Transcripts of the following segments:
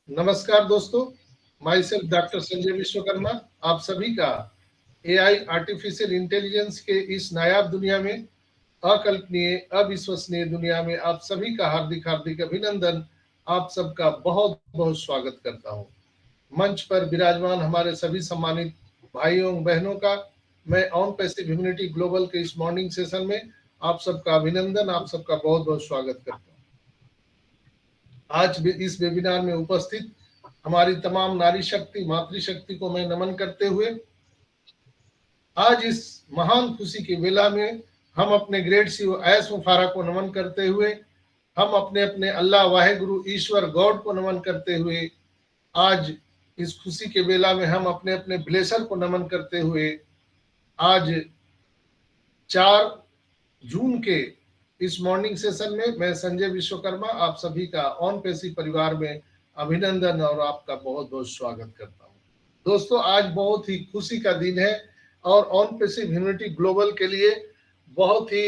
नमस्कार दोस्तों, my self doctor Sanjay Vishwakarma आप सभी का एआई आर्टिफिशियल इंटेलिजेंस के इस नायाब दुनिया में, अकल्पनीय अविश्वसनीय दुनिया में आप सभी का हार्दिक हार्दिक अभिनंदन। आप सबका बहुत बहुत स्वागत करता हूं। मंच पर विराजमान हमारे सभी सम्मानित भाइयों बहनों का मैं ऑन पैसिव ह्यूमैनिटी ग्लोबल के इस मॉर्निंग सेशन में आप सबका अभिनंदन, आप सबका बहुत बहुत स्वागत करता हूं। आज भी इस वेबिनार में उपस्थित हमारी तमाम नारी शक्ति मातृशक्ति को मैं नमन करते हुए आज इस महान खुशी की वेला में हम अपने ग्रेट सीईओ एस मुफारा को नमन करते हुए, हम अपने अपने अल्लाह वाहेगुरु ईश्वर गॉड को नमन करते हुए, आज इस खुशी के वेला में हम अपने अपने ब्लेसर को नमन करते हुए आज 4 जून के इस मॉर्निंग सेशन में मैं संजय विश्वकर्मा आप सभी का ऑन पेसी परिवार में अभिनंदन और आपका बहुत बहुत स्वागत करता हूं। दोस्तों, आज बहुत ही खुशी का दिन है और ऑन पेसी ह्यूमैनिटी ग्लोबल के लिए बहुत ही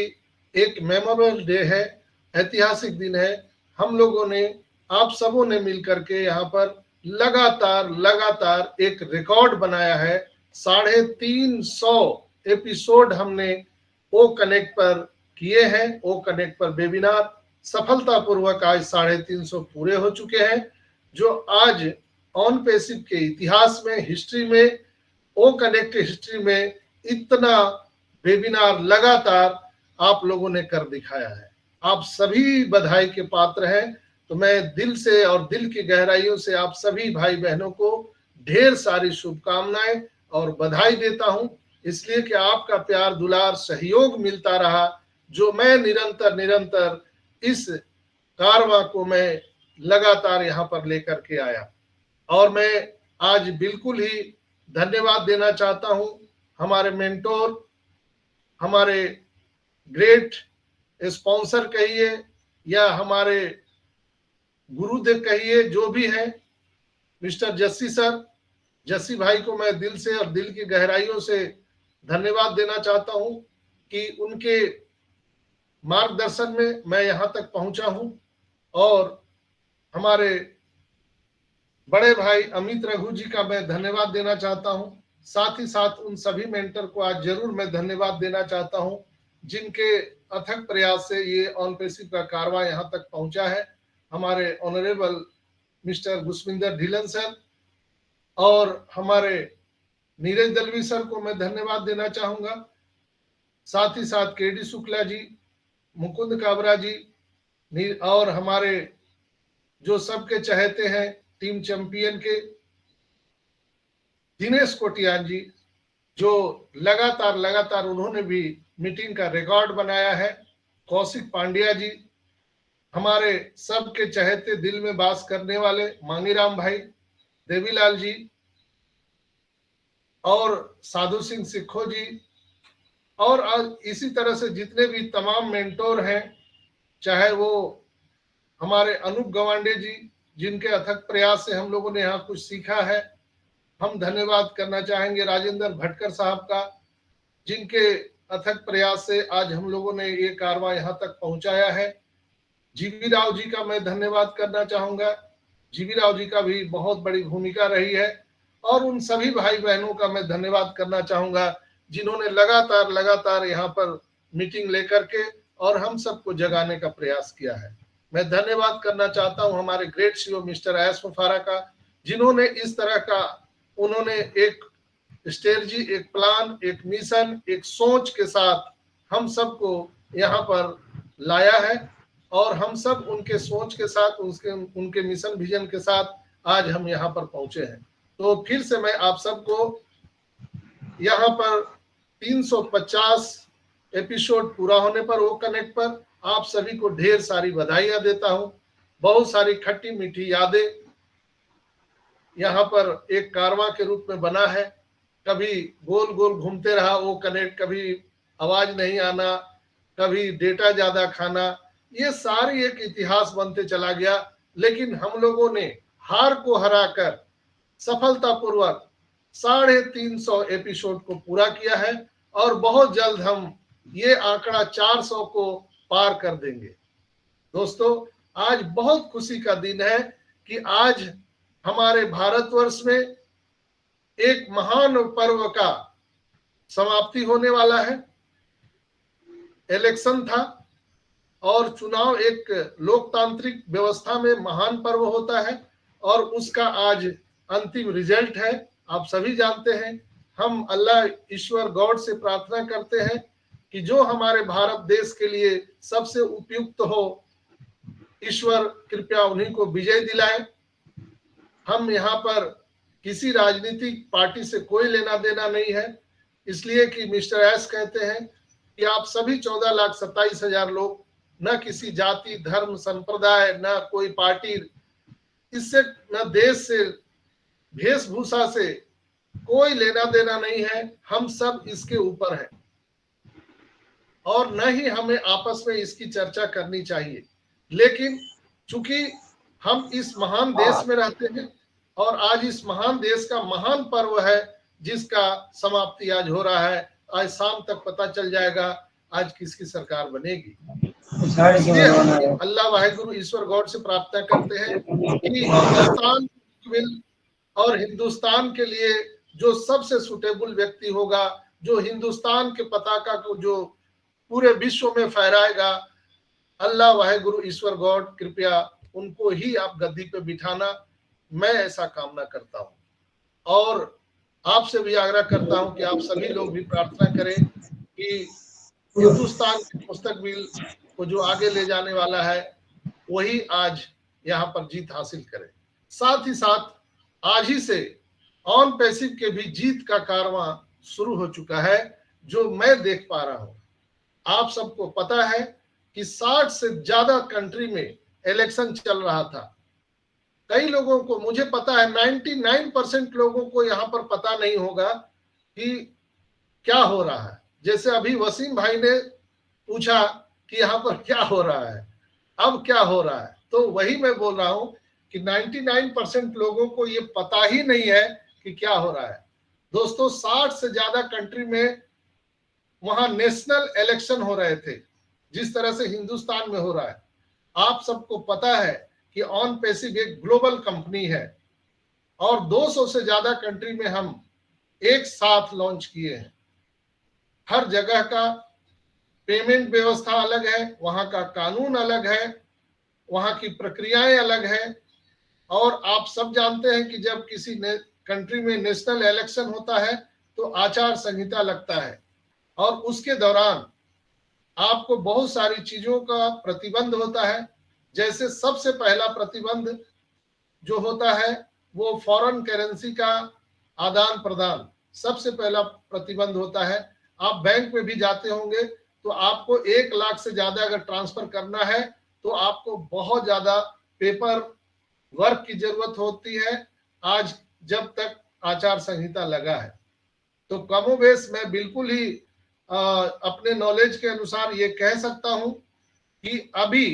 एक मेमोरेबल डे है, ऐतिहासिक दिन है। हम लोगों ने, आप सबों ने मिलकर के यहाँ पर लगातार एक रिकॉर्ड बनाया है। 350 एपिसोड हमने ओ कनेक्ट पर किए हैं। ओ कनेक्ट पर वेबिनार सफलतापूर्वक आज 350 पूरे हो चुके हैं, जो आज ऑन पेसिव के इतिहास में, हिस्ट्री में, ओ कनेक्ट हिस्ट्री में इतना वेबिनार लगातार आप लोगों ने कर दिखाया है। आप सभी बधाई के पात्र हैं। तो मैं दिल से और दिल की गहराइयों से आप सभी भाई बहनों को ढेर सारी शुभकामनाएं और बधाई देता हूं, इसलिए कि आपका प्यार दुलार सहयोग मिलता रहा, जो मैं निरंतर इस कारवां को मैं लगातार यहाँ पर लेकर के आया। और मैं आज बिल्कुल ही धन्यवाद देना चाहता हूं हमारे मेंटोर, हमारे ग्रेट स्पॉन्सर कहिए या हमारे गुरुदेव कहिए, जो भी है, मिस्टर जस्सी सर, जस्सी भाई को मैं दिल से और दिल की गहराइयों से धन्यवाद देना चाहता हूं कि उनके मार्गदर्शन में मैं यहां तक पहुंचा हूं। और हमारे बड़े भाई अमित रघु जी का मैं धन्यवाद देना चाहता हूं। साथ ही साथ उन सभी मेंटर को आज जरूर मैं धन्यवाद देना चाहता हूं, जिनके अथक प्रयास से ये ऑन पेसिव का कारवां यहां तक पहुंचा है। हमारे ऑनरेबल मिस्टर गुस्विंदर ढिलन सर और हमारे नीरज दलवी सर को मैं धन्यवाद देना चाहूंगा। साथ ही साथ केडी शुक्ला जी, मुकुंद काबरा जी और हमारे जो सबके चहेते हैं टीम चैंपियन के दिनेश कोटियान जी, जो लगातार उन्होंने भी मीटिंग का रिकॉर्ड बनाया है। कौशिक पांड्या जी, हमारे सबके चहेते दिल में बास करने वाले मांगीराम भाई, देवीलाल जी और साधु सिंह सिक्खो जी, और इसी तरह से जितने भी तमाम मेंटोर हैं, चाहे वो हमारे अनूप गवांडे जी, जिनके अथक प्रयास से हम लोगों ने यहाँ कुछ सीखा है। हम धन्यवाद करना चाहेंगे राजेंद्र भटकर साहब का, जिनके अथक प्रयास से आज हम लोगों ने ये कारवां यहाँ तक पहुंचाया है। जीवी राव जी का मैं धन्यवाद करना चाहूंगा। जीवी राव जी का भी बहुत बड़ी भूमिका रही है। और उन सभी भाई बहनों का मैं धन्यवाद करना चाहूंगा, जिन्होंने लगातार यहाँ पर मीटिंग लेकर के और हम सबको जगाने का प्रयास किया है। मैं धन्यवाद करना चाहता हूं हमारे ग्रेट सीईओ मिस्टर एस मुफारा का, जिन्होंने इस तरह का उन्होंने एक स्ट्रेटजी, एक प्लान, एक मिशन, एक सोच के साथ हम सबको यहाँ पर लाया है। और हम सब उनके सोच के साथ, उनके मिशन विजन के साथ आज हम यहाँ पर पहुंचे हैं। तो फिर से मैं आप सबको यहाँ पर 350 एपिसोड पूरा होने पर वो कनेक्ट पर आप सभी को ढेर सारी बधाइयां देता हूं। बहुत सारी खट्टी मीठी यादें यहाँ पर एक कारवां के रूप में बना है। कभी गोल गोल घूमते रहा वो कनेक्ट, कभी आवाज नहीं आना, कभी डेटा ज्यादा खाना, ये सारी एक इतिहास बनते चला गया। लेकिन हम लोगों ने हार को हराकर सफलतापूर्वक 350 एपिसोड को पूरा किया है और बहुत जल्द हम ये आंकड़ा 400 को पार कर देंगे। दोस्तों, आज बहुत खुशी का दिन है कि आज हमारे भारतवर्ष में एक महान पर्व का समाप्ति होने वाला है। इलेक्शन था और चुनाव एक लोकतांत्रिक व्यवस्था में महान पर्व होता है और उसका आज अंतिम रिजल्ट है। आप सभी जानते हैं। हम अल्लाह ईश्वर गॉड से प्रार्थना करते हैं कि जो हमारे भारत देश के लिए सबसे उपयुक्त हो, ईश्वर कृपया उन्हीं को विजय दिलाए। हम यहाँ पर किसी राजनीतिक पार्टी से कोई लेना देना नहीं है, इसलिए कि मिस्टर एस कहते हैं कि आप सभी 14,27,000 लोग, न किसी जाति धर्म संप्रदाय, न कोई पार्टी, इससे न देश से वेशभूषा से कोई लेना देना नहीं है। हम सब इसके ऊपर हैं और न ही हमें आपस में इसकी चर्चा करनी चाहिए। लेकिन चूंकि हम इस महान देश में रहते हैं और आज इस महान देश का महान पर्व है जिसका समाप्ति आज हो रहा है। आज शाम तक पता चल जाएगा आज किसकी सरकार बनेगी। इसलिए हम अल्लाह वाहिगुरु ईश्वर गॉड से प्रार्थना करते हैं कि हिंदुस्तान और हिंदुस्तान के लिए जो सबसे सुटेबल व्यक्ति होगा, जो हिंदुस्तान के पताका को जो पूरे विश्व में फहराएगा, अल्लाह वाहिगुरु ईश्वर गॉड कृपया उनको ही आप गद्दी पे बिठाना। मैं ऐसा कामना करता हूं और आपसे भी आग्रह करता हूं कि आप सभी लोग भी प्रार्थना करें कि हिंदुस्तान के मुस्तकबिल को जो आगे ले जाने वाला है वही आज यहाँ पर जीत हासिल करे। साथ ही साथ आज ही से ऑन पैसिव के भी जीत का कारवां शुरू हो चुका है, जो मैं देख पा रहा हूं। आप सबको पता है कि 60 से ज्यादा कंट्री में इलेक्शन चल रहा था। कई लोगों को, मुझे पता है 99% लोगों को यहाँ पर पता नहीं होगा कि क्या हो रहा है। जैसे अभी वसीम भाई ने पूछा कि यहाँ पर क्या हो रहा है, अब क्या हो रहा है, तो वही मैं बोल रहा हूं कि 99% लोगों को ये पता ही नहीं है कि क्या हो रहा है। दोस्तों, 60 से ज्यादा कंट्री में वहां नेशनल इलेक्शन हो रहे थे, जिस तरह से हिंदुस्तान में हो रहा है। आप सबको पता है कि ऑन पैसिव एक ग्लोबल कंपनी है और 200 से ज्यादा कंट्री में हम एक साथ लॉन्च किए हैं। हर जगह का पेमेंट व्यवस्था अलग है, वहां का कानून अलग है, वहां की प्रक्रियाएं अलग है। और आप सब जानते हैं कि जब किसी कंट्री में नेशनल इलेक्शन होता है तो आचार संहिता लगता है और उसके दौरान आपको बहुत सारी चीजों का प्रतिबंध होता है। जैसे सबसे पहला प्रतिबंध जो होता है वो फॉरेन करेंसी का आदान प्रदान, सबसे पहला प्रतिबंध होता है। आप बैंक में भी जाते होंगे तो आपको 1 लाख से ज्यादा अगर ट्रांसफर करना है तो आपको बहुत ज्यादा पेपर वर्क की जरूरत होती है, आज जब तक आचार संहिता लगा है। तो कमोबेश मैं बिल्कुल ही अपने नॉलेज के अनुसार ये कह सकता हूं कि अभी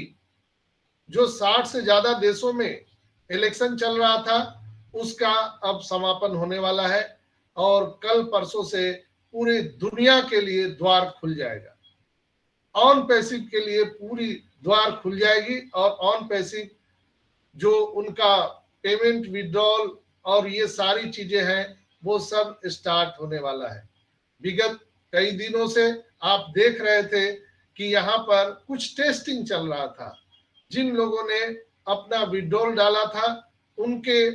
जो 60 से ज्यादा देशों में इलेक्शन चल रहा था उसका अब समापन होने वाला है और कल परसों से पूरी दुनिया के लिए द्वार खुल जाएगा। ऑन पैसिव के लिए पूरी द्वार खुल जाएगी और ऑन पैसिव जो उनका पेमेंट विड्रॉल और ये सारी चीजें हैं वो सब स्टार्ट होने वाला है। विगत कई दिनों से आप देख रहे थे कि यहाँ पर कुछ टेस्टिंग चल रहा था। जिन लोगों ने अपना विड्रॉल डाला था उनके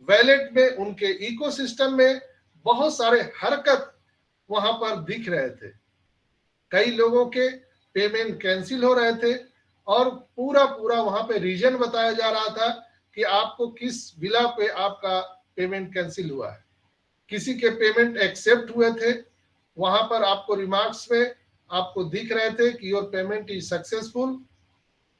वैलेट में, उनके इकोसिस्टम में बहुत सारे हरकत वहां पर दिख रहे थे। कई लोगों के पेमेंट कैंसिल हो रहे थे और पूरा वहां पे रीजन बताया जा रहा था कि आपको किस बिला पे आपका पेमेंट कैंसिल हुआ है। किसी के पेमेंट एक्सेप्ट हुए थे, वहां पर आपको रिमार्क्स में आपको दिख रहे थे कि योर पेमेंट इज सक्सेसफुल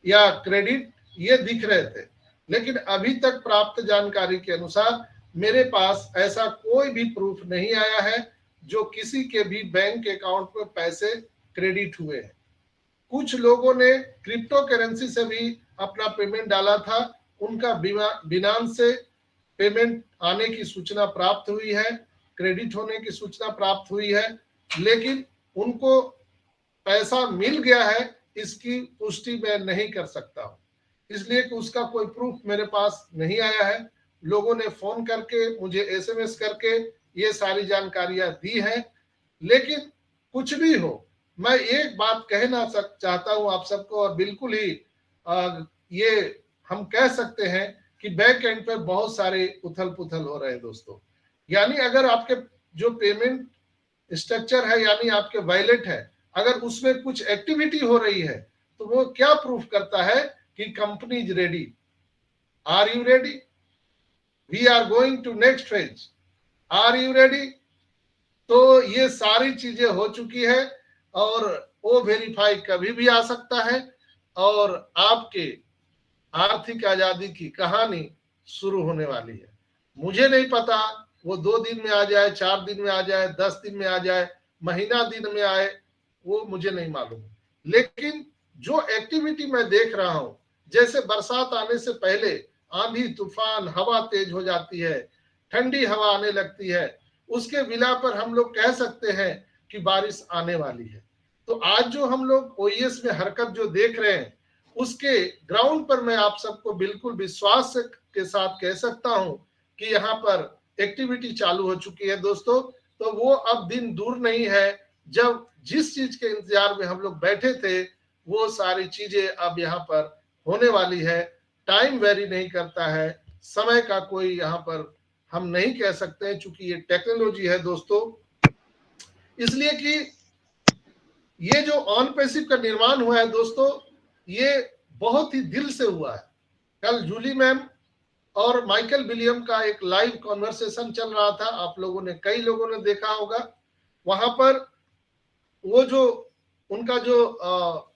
या क्रेडिट, ये दिख रहे थे। लेकिन अभी तक प्राप्त जानकारी के अनुसार मेरे पास ऐसा कोई भी प्रूफ नहीं आया है जो किसी के भी बैंक अकाउंट में पैसे क्रेडिट हुए हैं। कुछ लोगों ने क्रिप्टो करेंसी से भी अपना पेमेंट डाला था, उनका बिनांस से पेमेंट आने की सूचना प्राप्त हुई है, क्रेडिट होने की सूचना प्राप्त हुई है, लेकिन उनको पैसा मिल गया है इसकी पुष्टि मैं नहीं कर सकता हूं, इसलिए कि उसका कोई प्रूफ मेरे पास नहीं आया है। लोगों ने फोन करके, मुझे एसएमएस करके ये सारी जानकारियां दी हैं। लेकिन कुछ भी हो, मैं एक बात कहना चाहता हूं आप सबको, और बिल्कुल ही ये हम कह सकते हैं कि बैक एंड पर बहुत सारे उथल पुथल हो रहे हैं दोस्तों। यानी अगर आपके जो पेमेंट स्ट्रक्चर है, यानी आपके वॉलेट है, अगर उसमें कुछ एक्टिविटी हो रही है, तो वो क्या प्रूफ करता है कि company is ready. Are you ready? We are going to next phase. Are you ready? तो ये सारी चीजें हो चुकी है, और वो वेरीफाई कभी भी आ सकता है, और आपके आर्थिक आजादी की कहानी शुरू होने वाली है। मुझे नहीं पता वो 2 दिन में आ जाए, 4 दिन में आ जाए, 10 दिन में आ जाए, महीना दिन में आए, वो मुझे नहीं मालूम। लेकिन जो एक्टिविटी मैं देख रहा हूं, जैसे बरसात आने से पहले आंधी तूफान, हवा तेज हो जाती है, ठंडी हवा आने लगती है, उसके बिना पर हम लोग कह सकते हैं कि बारिश आने वाली है। तो आज जो हम लोग ओईएस में हरकत जो देख रहे हैं, उसके ग्राउंड पर मैं आप सबको बिल्कुल विश्वास के साथ कह सकता हूं कि यहाँ पर एक्टिविटी चालू हो चुकी है दोस्तों। तो वो अब दिन दूर नहीं है जब जिस चीज के इंतजार में हम लोग बैठे थे, वो सारी चीजें अब यहाँ पर होने वाली है। टाइम वेरी नहीं करता है, समय का कोई यहाँ पर हम नहीं कह सकते हैं, चूंकि ये टेक्नोलॉजी है दोस्तों। इसलिए कि ये जो ऑन पैसिव का निर्माण हुआ है दोस्तों, ये बहुत ही दिल से हुआ है। कल जूली मैम और माइकल विलियम का एक लाइव कॉन्वर्सेशन चल रहा था, आप लोगों ने, कई लोगों ने देखा होगा। वहां पर वो जो उनका जो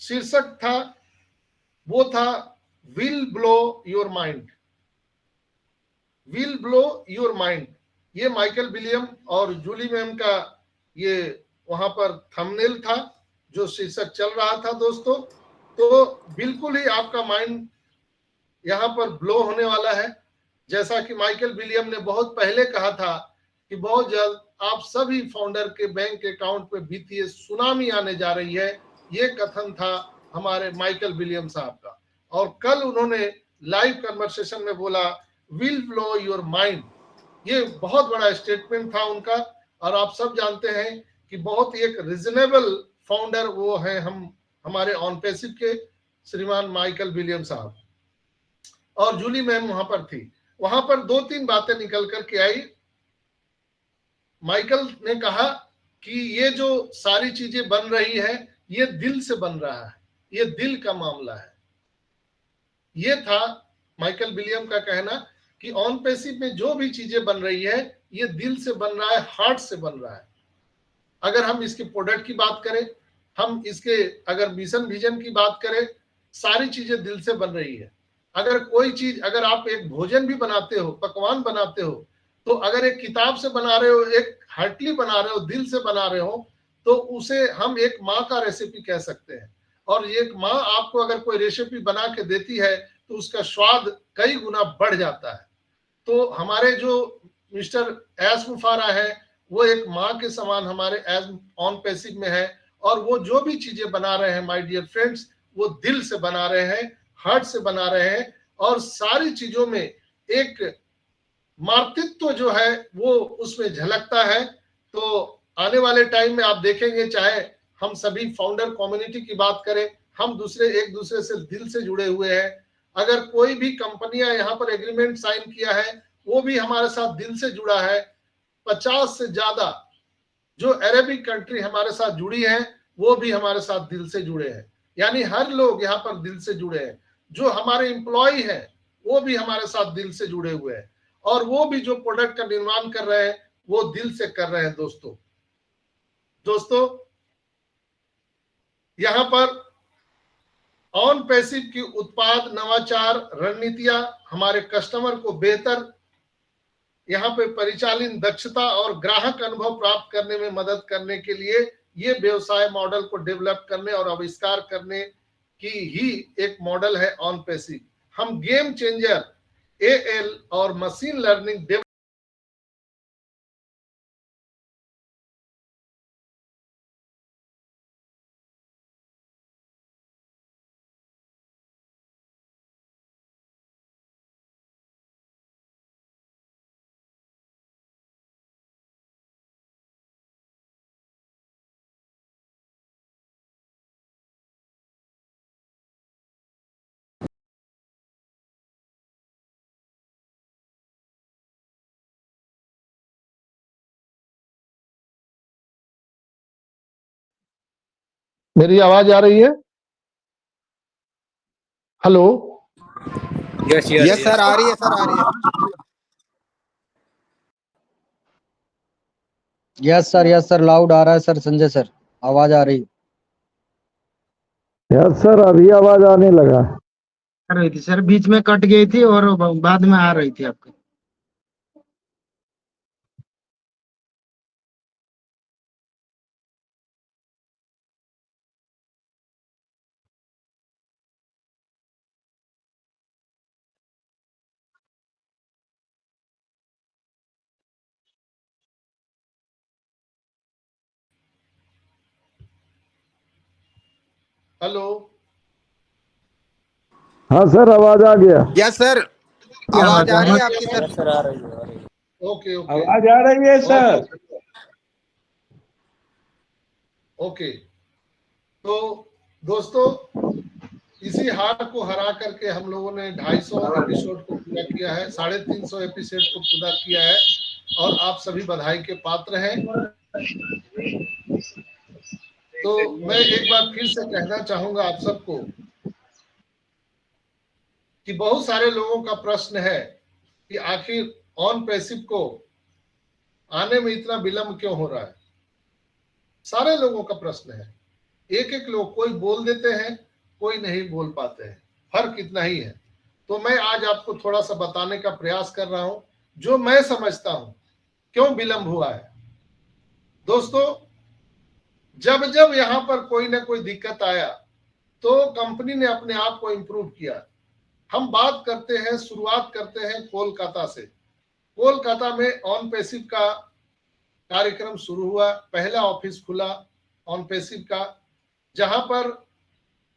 शीर्षक था, वो था will blow your mind. Will blow your mind, ये माइकल विलियम और जूली मैम का ये वहां पर थंबनेल था जो शीर्षक चल रहा था दोस्तों। तो बिल्कुल ही आपका माइंड यहाँ पर ब्लो होने वाला है। जैसा कि माइकल विलियम ने बहुत पहले कहा था कि बहुत जल्द आप सभी फाउंडर के बैंक अकाउंट पे वित्तीय सुनामी आने जा रही है, ये कथन था हमारे माइकल विलियम साहब का। और कल उन्होंने लाइव कन्वर्सेशन में बोला विल ब्लो योर माइंड। ये बहुत बड़ा स्टेटमेंट था उनका, और आप सब जानते हैं कि बहुत ही एक रीजनेबल फाउंडर वो है हम हमारे ऑन पैसिव के श्रीमान माइकल विलियम साहब। और जूली मैम वहां पर थी। वहां पर 2-3 बातें निकल करके आई। माइकल ने कहा कि ये जो सारी चीजें बन रही है, ये दिल से बन रहा है, ये दिल का मामला है। ये था माइकल विलियम का कहना कि ऑन पैसिव में जो भी चीजें बन रही है, ये दिल से बन रहा है, हार्ट से बन रहा है। अगर हम इसके प्रोडक्ट की बात करें, हम इसके अगर मिशन विजन की बात करें, सारी चीजें दिल से बन रही है। अगर कोई चीज, अगर आप एक भोजन भी बनाते हो, पकवान बनाते हो, तो अगर एक किताब से बना रहे हो, एक हार्टली बना रहे हो, दिल से बना रहे हो, तो उसे हम एक माँ का रेसिपी कह सकते हैं। और एक माँ आपको अगर कोई रेसिपी बना के देती है, तो उसका स्वाद कई गुना बढ़ जाता है। तो हमारे जो मिस्टर एस मुफारा है, वो एक माँ के समान हमारे एज ऑन पैसिव में है। और वो जो भी चीजें बना रहे हैं माय डियर फ्रेंड्स, वो दिल से बना रहे हैं, हार्ट से बना रहे हैं, और सारी चीजों में एक मातृत्व जो है वो उसमें झलकता है। तो आने वाले टाइम में आप देखेंगे, चाहे हम सभी फाउंडर कम्युनिटी की बात करें, हम एक दूसरे से दिल से जुड़े हुए हैं। अगर कोई भी कंपनियां यहाँ पर एग्रीमेंट साइन किया है, वो भी हमारे साथ दिल से जुड़ा है। 50 से ज्यादा जो अरेबिक कंट्री हमारे साथ जुड़ी है, वो भी हमारे साथ दिल से जुड़े हैं। यानी हर लोग यहाँ पर दिल से जुड़े हैं। जो हमारे एम्प्लॉय हैं, वो भी हमारे साथ दिल से जुड़े हुए हैं, और वो भी जो प्रोडक्ट का निर्माण कर रहे हैं, वो दिल से कर रहे हैं दोस्तों। दोस्तों, यहाँ पर ऑन पैसिव की उत्पाद नवाचार रणनीतियां हमारे कस्टमर को बेहतर यहाँ पे परिचालन दक्षता और ग्राहक अनुभव प्राप्त करने में मदद करने के लिए ये व्यवसाय मॉडल को डेवलप करने और आविष्कार करने की ही एक मॉडल है ऑन पैसिव। हम गेम चेंजर एएल और मशीन लर्निंग मेरी आवाज आ रही है? हेलो। यस सर, आ रही है सर, आ रही है। यस सर, लाउड आ रहा है सर। संजय सर, आवाज आ रही यस सर, अभी आवाज आने लगा। आ रही थी सर, बीच में कट गई थी और बाद में आ रही थी आपकी। हेलो। हाँ सर, आवाज आ गया। यस सर, आवाज आ रही है आपकी सर। ओके ओके आवाज आ रही है सर। ओके। तो दोस्तों, इसी हार को हरा करके हम लोगों ने 250 एपिसोड को पूरा किया है, 350 एपिसोड को पूरा किया है, और आप सभी बधाई के पात्र हैं। तो मैं एक बार फिर से कहना चाहूंगा आप सबको कि बहुत सारे लोगों का प्रश्न है कि आखिर ऑन पैसिव को आने में इतना विलंब क्यों हो रहा है। सारे लोगों का प्रश्न है। एक एक लोग, कोई बोल देते हैं, कोई नहीं बोल पाते हैं, फर्क इतना ही है। तो मैं आज आपको थोड़ा सा बताने का प्रयास कर रहा हूं जो मैं समझता हूं क्यों विलंब हुआ है। दोस्तों, जब जब यहां पर कोई ना कोई दिक्कत आया तो कंपनी ने अपने आप को इंप्रूव किया। हम बात करते हैं, शुरुआत करते हैं कोलकाता से। कोलकाता में ऑन पैसिव का कार्यक्रम शुरू हुआ, पहला ऑफिस खुला ऑन पैसिव का, जहां पर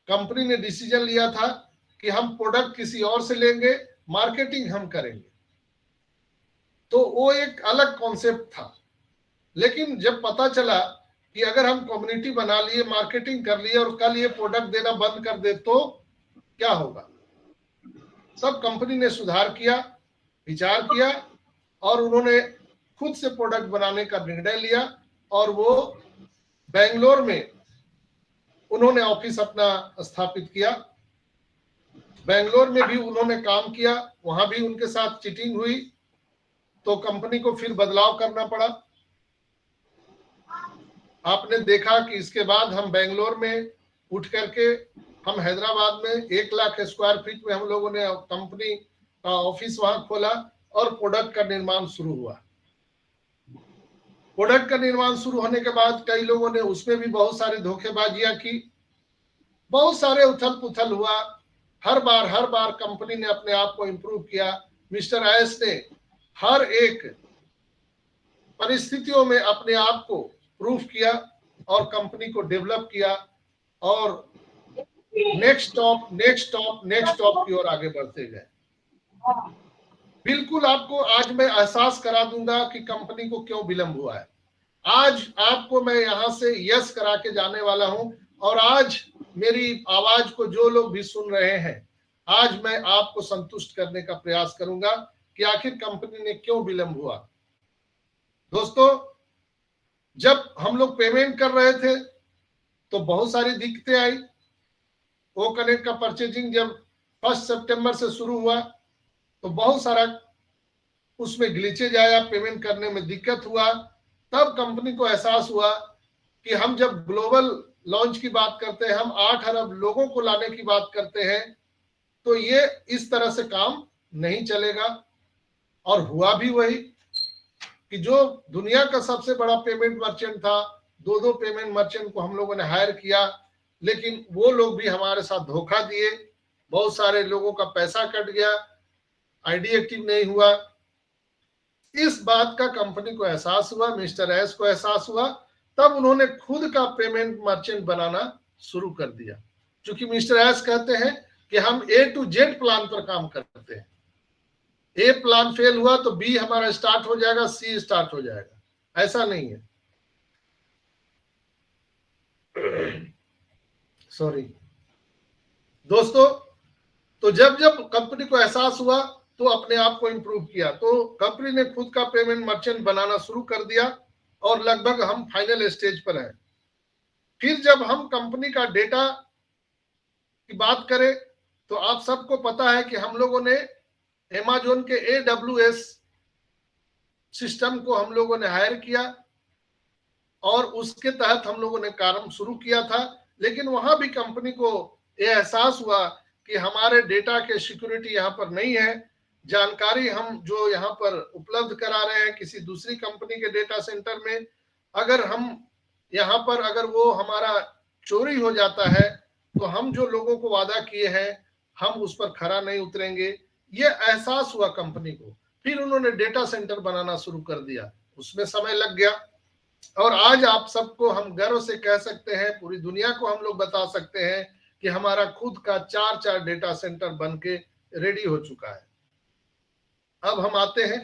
कंपनी ने डिसीजन लिया था कि हम प्रोडक्ट किसी और से लेंगे, मार्केटिंग हम करेंगे। तो वो एक अलग कॉन्सेप्ट था। लेकिन जब पता चला कि अगर हम कम्युनिटी बना लिए, मार्केटिंग कर लिए और कल ये प्रोडक्ट देना बंद कर दे तो क्या होगा, तब कंपनी ने सुधार किया, विचार किया और उन्होंने खुद से प्रोडक्ट बनाने का निर्णय लिया। और वो बेंगलोर में उन्होंने ऑफिस अपना स्थापित किया। बेंगलोर में भी उन्होंने काम किया, वहां भी उनके साथ चीटिंग हुई तो कंपनी को फिर बदलाव करना पड़ा। आपने देखा कि इसके बाद हम बेंगलोर में उठ करके हम हैदराबाद में 1 लाख स्क्वायर फीट में हम लोगों ने कंपनी का ऑफिस वहां खोला और प्रोडक्ट का निर्माण शुरू हुआ। प्रोडक्ट का निर्माण शुरू होने के बाद कई लोगों ने उसमें भी बहुत सारी धोखेबाजियां की, बहुत सारे उथल पुथल हुआ। हर बार कंपनी ने अपने आप को इंप्रूव किया। मिस्टर एस ने हर एक परिस्थितियों में अपने आप को प्रूफ किया और कंपनी को डेवलप किया और नेक्स्ट स्टॉप की ओर आगे बढ़ते गए। बिल्कुल आपको आज मैं एहसास करा दूंगा कि कंपनी को क्यों विलंब हुआ है। आज आपको मैं यहां से यस करा के जाने वाला हूं और आज मेरी आवाज को जो लोग भी सुन रहे हैं, आज मैं आपको संतुष्ट करने का प्रयास करूंगा कि आखिर कंपनी ने क्यों विलंब हुआ। दोस्तों, जब हम लोग पेमेंट कर रहे थे तो बहुत सारी दिक्कतें आई। ओ कनेक्ट का परचेजिंग जब 1 सितंबर से शुरू हुआ तो बहुत सारा उसमें ग्लिचेज आया, पेमेंट करने में दिक्कत हुआ। तब कंपनी को एहसास हुआ कि हम जब ग्लोबल लॉन्च की बात करते हैं, हम 8 अरब लोगों को लाने की बात करते हैं, तो ये इस तरह से काम नहीं चलेगा। और हुआ भी वही कि जो दुनिया का सबसे बड़ा पेमेंट मर्चेंट था, 2 पेमेंट मर्चेंट को हम लोगों ने हायर किया, लेकिन वो लोग भी हमारे साथ धोखा दिए। बहुत सारे लोगों का पैसा कट गया, आईडी एक्टिव नहीं हुआ। इस बात का कंपनी को एहसास हुआ, मिस्टर एस को एहसास हुआ, तब उन्होंने खुद का पेमेंट मर्चेंट बनाना शुरू कर दिया। क्योंकि मिस्टर एस कहते हैं कि हम A to Z प्लान पर काम करते हैं। ए प्लान फेल हुआ तो बी हमारा स्टार्ट हो जाएगा, सी स्टार्ट हो जाएगा, ऐसा नहीं है। सॉरी दोस्तों, तो जब जब कंपनी को एहसास हुआ तो अपने आप को इंप्रूव किया, तो कंपनी ने खुद का पेमेंट मर्चेंट बनाना शुरू कर दिया और लगभग हम फाइनल स्टेज पर हैं। फिर जब हम कंपनी का डेटा की बात करें तो आप सबको पता है कि हम लोगों ने अमेज़न के AWS सिस्टम को हम लोगों ने हायर किया और उसके तहत हम लोगों ने काम शुरू किया था। लेकिन वहां भी कंपनी को यह एहसास हुआ कि हमारे डेटा के सिक्योरिटी यहाँ पर नहीं है। जानकारी हम जो यहाँ पर उपलब्ध करा रहे हैं किसी दूसरी कंपनी के डेटा सेंटर में, अगर हम यहाँ पर अगर वो हमारा चोरी हो जाता है तो हम जो लोगों को वादा किए हैं हम उस पर खरा नहीं उतरेंगे। ये एहसास हुआ कंपनी को। फिर उन्होंने डेटा सेंटर बनाना शुरू कर दिया, उसमें समय लग गया और आज आप सबको हम गर्व से कह सकते हैं, पूरी दुनिया को हम लोग बता सकते हैं कि हमारा खुद का 4 डेटा सेंटर बन के रेडी हो चुका है। अब हम आते हैं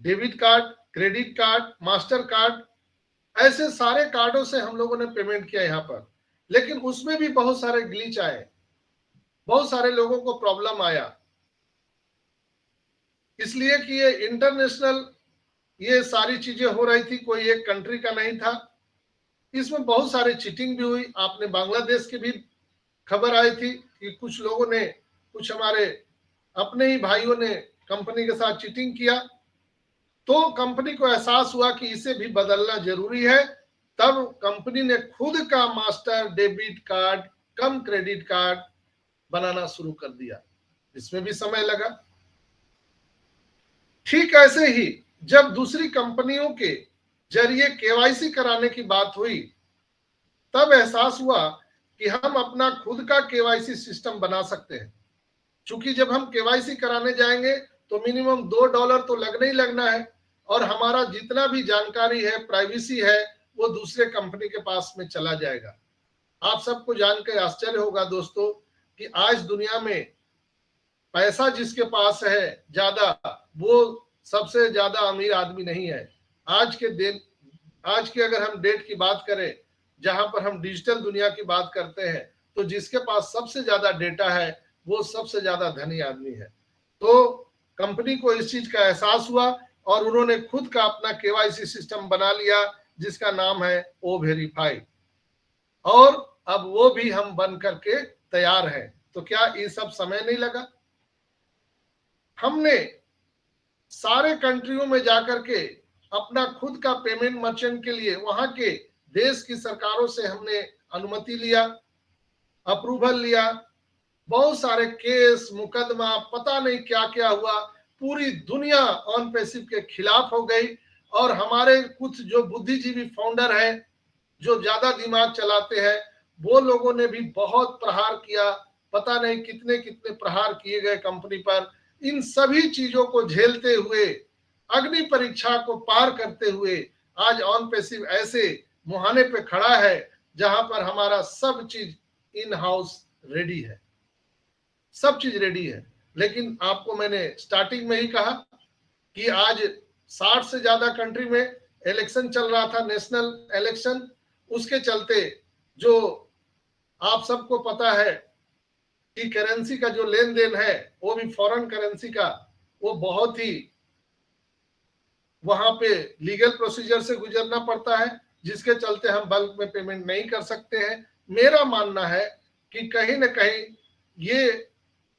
debit card, credit card, master card, ऐसे सारे कार्डों से हम लोगों ने पेमेंट किया यहाँ पर। लेकिन उसमें भी बहुत सारे ग्लिच आए, बहुत सारे लोगों को प्रॉब्लम आया, इसलिए कि ये इंटरनेशनल ये सारी चीजें हो रही थी, कोई एक कंट्री का नहीं था। इसमें बहुत सारे चीटिंग भी हुई। आपने बांग्लादेश की भी खबर आई थी कि कुछ लोगों ने, कुछ हमारे अपने ही भाइयों ने कंपनी के साथ चीटिंग किया। तो कंपनी को एहसास हुआ कि इसे भी बदलना जरूरी है। तब कंपनी ने खुद का मास्टर डेबिट कार्ड कम क्रेडिट कार्ड बनाना शुरू कर दिया, इसमें भी समय लगा। ठीक ऐसे ही जब दूसरी कंपनियों के जरिए केवाईसी कराने की बात हुई तब एहसास हुआ कि हम अपना खुद का केवाईसी सिस्टम बना सकते हैं। क्योंकि जब हम केवाईसी कराने जाएंगे तो मिनिमम $2 तो लगना ही लगना है और हमारा जितना भी जानकारी है, प्राइवेसी है, वो दूसरे कंपनी के पास में चला जाएगा। आप सबको जानकर आश्चर्य होगा दोस्तों कि आज दुनिया में पैसा जिसके पास है ज्यादा, वो सबसे ज्यादा अमीर आदमी नहीं है। आज के अगर हम डेट की बात करें, जहां पर हम डिजिटल दुनिया की बात करते हैं, तो जिसके पास सबसे ज्यादा डेटा है वो सबसे ज्यादा धनी आदमी है। तो कंपनी को इस चीज का एहसास हुआ और उन्होंने खुद का अपना केवाईसी सिस्टम बना लिया जिसका नाम है O-Verify, और अब वो भी हम बन करके तैयार हैं। तो क्या ये सब समय नहीं लगा? हमने सारे कंट्रियों में जाकर के अपना खुद का पेमेंट मर्चेंट के लिए वहां के देश की सरकारों से हमने अनुमति लिया, अप्रूवल लिया। बहुत सारे केस, मुकदमा, पता नहीं क्या क्या हुआ। पूरी दुनिया ऑन पैसिव के खिलाफ हो गई और हमारे कुछ जो बुद्धिजीवी फाउंडर हैं, जो ज्यादा दिमाग चलाते हैं, वो लोगों ने भी बहुत प्रहार किया। पता नहीं कितने कितने प्रहार किए गए कंपनी पर। इन सभी चीजों को झेलते हुए, अग्नि परीक्षा को पार करते हुए आज ऑन पैसिव ऐसे मुहाने पे खड़ा है जहां पर हमारा सब चीज इन हाउस रेडी है, सब चीज रेडी है। लेकिन आपको मैंने स्टार्टिंग में ही कहा कि आज 60 से ज्यादा कंट्री में इलेक्शन चल रहा था, नेशनल इलेक्शन। उसके चलते जो आप सबको पता है कि करेंसी का जो लेन देन है वो भी फॉरेन करेंसी का, वो बहुत ही वहां पे लीगल प्रोसीजर से गुजरना पड़ता है, जिसके चलते हम बल्क में पेमेंट नहीं कर सकते हैं। मेरा मानना है कि कहीं ना कहीं ये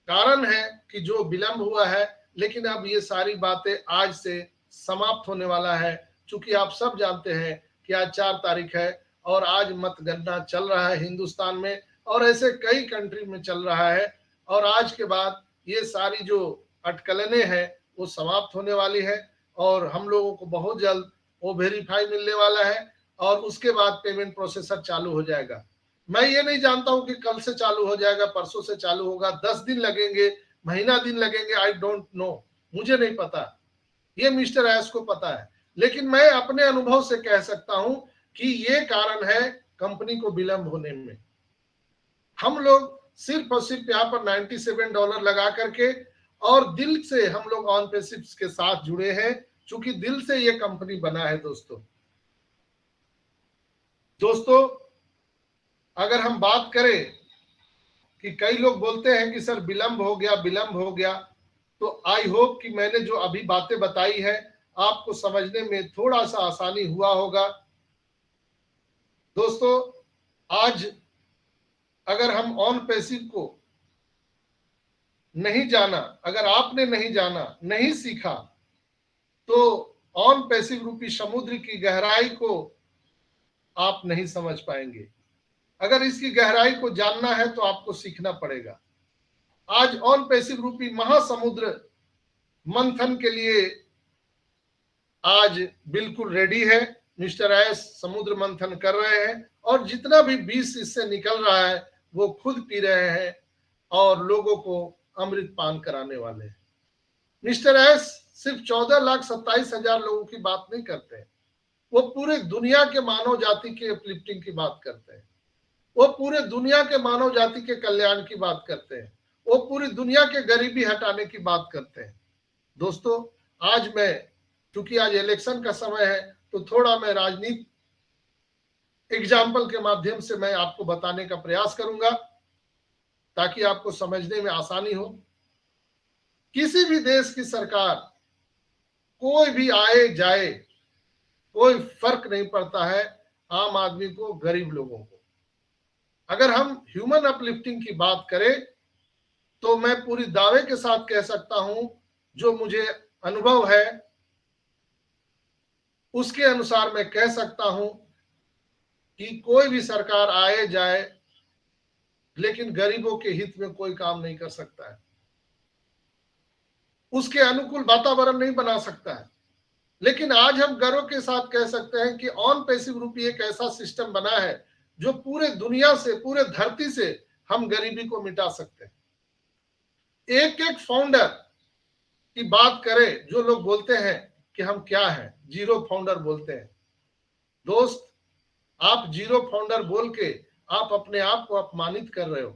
कारण है कि जो विलंब हुआ है, लेकिन अब ये सारी बातें आज से समाप्त होने वाला है। क्योंकि आप सब जानते हैं कि आज 4 तारीख है और आज मतगणना चल रहा है हिंदुस्तान में और ऐसे कई कंट्री में चल रहा है। और आज के बाद ये सारी जो अटकलें हैं वो समाप्त होने वाली है और हम लोगों को बहुत जल्द O-Verify मिलने वाला है और उसके बाद पेमेंट प्रोसेसर चालू हो जाएगा। मैं ये नहीं जानता हूं कि कल से चालू हो जाएगा, परसों से चालू होगा, 10 दिन लगेंगे, महीना दिन लगेंगे, आई डोंट नो, मुझे नहीं पता, ये मिस्टर एस को पता है। लेकिन मैं अपने अनुभव से कह सकता हूं कि ये कारण है कंपनी को विलंब होने में। हम लोग सिर्फ और सिर्फ यहाँ पर $97 लगा करके और दिल से हम लोग ऑन पैसिव के साथ जुड़े हैं, क्योंकि दिल से ये कंपनी बना है। दोस्तों अगर हम बात करें कि कई लोग बोलते हैं कि सर विलंब हो गया, तो आई होप कि मैंने जो अभी बातें बताई है आपको समझने में थोड़ा सा आसानी हुआ होगा। दोस्तों आज अगर हम ऑन पैसिव को नहीं जाना, अगर आपने नहीं जाना, नहीं सीखा, तो ऑन पैसिव रूपी समुद्र की गहराई को आप नहीं समझ पाएंगे। अगर इसकी गहराई को जानना है तो आपको सीखना पड़ेगा। आज ऑन पैसिव रूपी महासमुद्र मंथन के लिए आज बिल्कुल रेडी है। मिस्टर एस समुद्र मंथन कर रहे हैं और जितना भी विष इससे निकल रहा है वो खुद पी रहे हैं और लोगों को अमृत पान कराने वाले हैं। मिस्टर एस सिर्फ 14,27,000 लोगों की बात नहीं करते हैं, वो पूरे दुनिया के मानव जाति के अपलिफ्टिंग की बात करते हैं, वो पूरे दुनिया के मानव जाति के कल्याण की बात करते हैं, वो पूरी दुनिया के गरीबी हटाने की बात करते हैं। दोस्तों, आज मैं, क्योंकि आज इलेक्शन का समय है, तो थोड़ा मैं राजनीति एग्जाम्पल के माध्यम से मैं आपको बताने का प्रयास करूंगा ताकि आपको समझने में आसानी हो। किसी भी देश की सरकार, कोई भी आए जाए, कोई फर्क नहीं पड़ता है आम आदमी को, गरीब लोगों को। अगर हम ह्यूमन अपलिफ्टिंग की बात करें तो मैं पूरी दावे के साथ कह सकता हूं, जो मुझे अनुभव है उसके अनुसार मैं कह सकता हूं कि कोई भी सरकार आए जाए लेकिन गरीबों के हित में कोई काम नहीं कर सकता है, उसके अनुकूल वातावरण नहीं बना सकता है। लेकिन आज हम गर्व के साथ कह सकते हैं कि ऑन पैसिव रूपी एक ऐसा सिस्टम बना है जो पूरे दुनिया से, पूरे धरती से हम गरीबी को मिटा सकते हैं। एक एक फाउंडर की बात करें, जो लोग बोलते हैं कि हम क्या हैं, जीरो फाउंडर बोलते हैं। दोस्त, आप जीरो फाउंडर बोल के आप अपने आप को अपमानित कर रहे हो।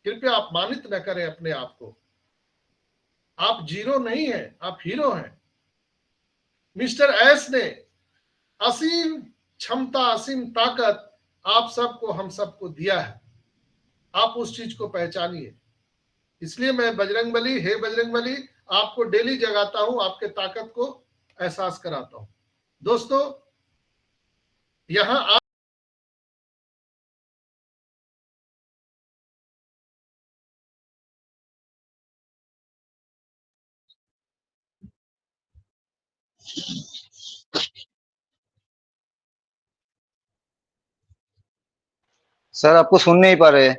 कृपया अपमानित न करें अपने आप को। आप जीरो नहीं हैं, आप हीरो हैं। मिस्टर एस ने असीम क्षमता, असीम ताकत आप सबको, हम सबको दिया है। आप उस चीज को पहचानिए। इसलिए मैं बजरंगबली, हे बजरंगबली, आपको डेली जगाता हूं, आपके ताकत को एहसास कराता हूं। दोस्तों, यहां सर आपको सुन नहीं पा रहे।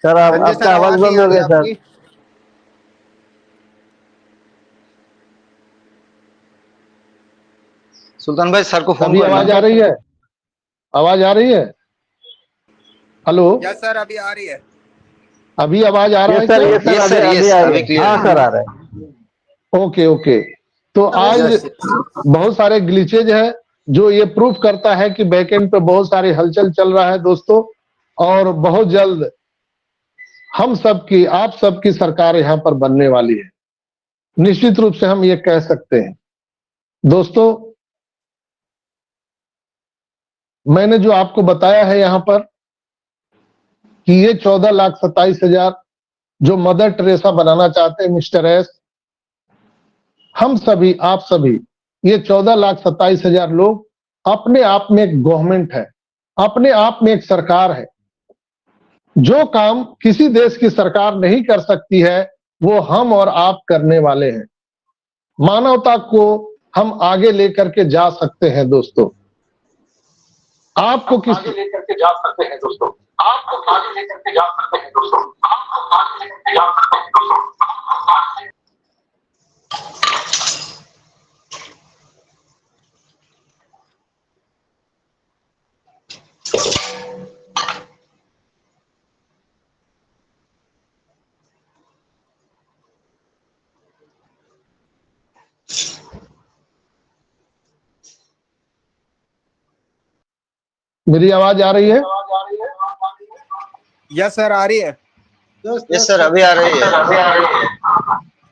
सर आपका आवाज बंद हो गया सर। सुल्तान भाई सर को फोन अभी आवाज आ रही है? आवाज आ रही है? हेलो? यस सर, अभी आ रही है। अभी आवाज आ रहा है? हाँ सर, आ रहा है। Okay okay. तो आज बहुत सारे ग्लिचेज है जो ये प्रूफ करता है कि बैकएंड पे बहुत सारी हलचल चल रहा है दोस्तों, और बहुत जल्द हम सबकी, आप सबकी सरकार यहाँ पर बनने वाली है। निश्चित रूप से हम ये कह सकते हैं। दोस्तों, मैंने जो आपको बताया है यहाँ पर कि ये 14,27,000 जो मदर टेरेसा बनाना चाहते हैं मिस्टर एस, हम सभी, आप सभी, ये 14,27,000 लोग अपने आप में एक गवर्नमेंट है, अपने आप में एक सरकार है। जो काम किसी देश की सरकार नहीं कर सकती है वो हम और आप करने वाले हैं। मानवता को हम आगे लेकर के जा सकते हैं दोस्तों। आपको किस आगे लेकर के जा सकते हैं दोस्तों, आपको आगे लेकर के जा सकते हैं दोस्तों, आपको आगे लेकर के जा सकते हैं दोस्तों। मेरी आवाज आ रही है? यस सर, आ रही है। यस सर, अभी आ रही है।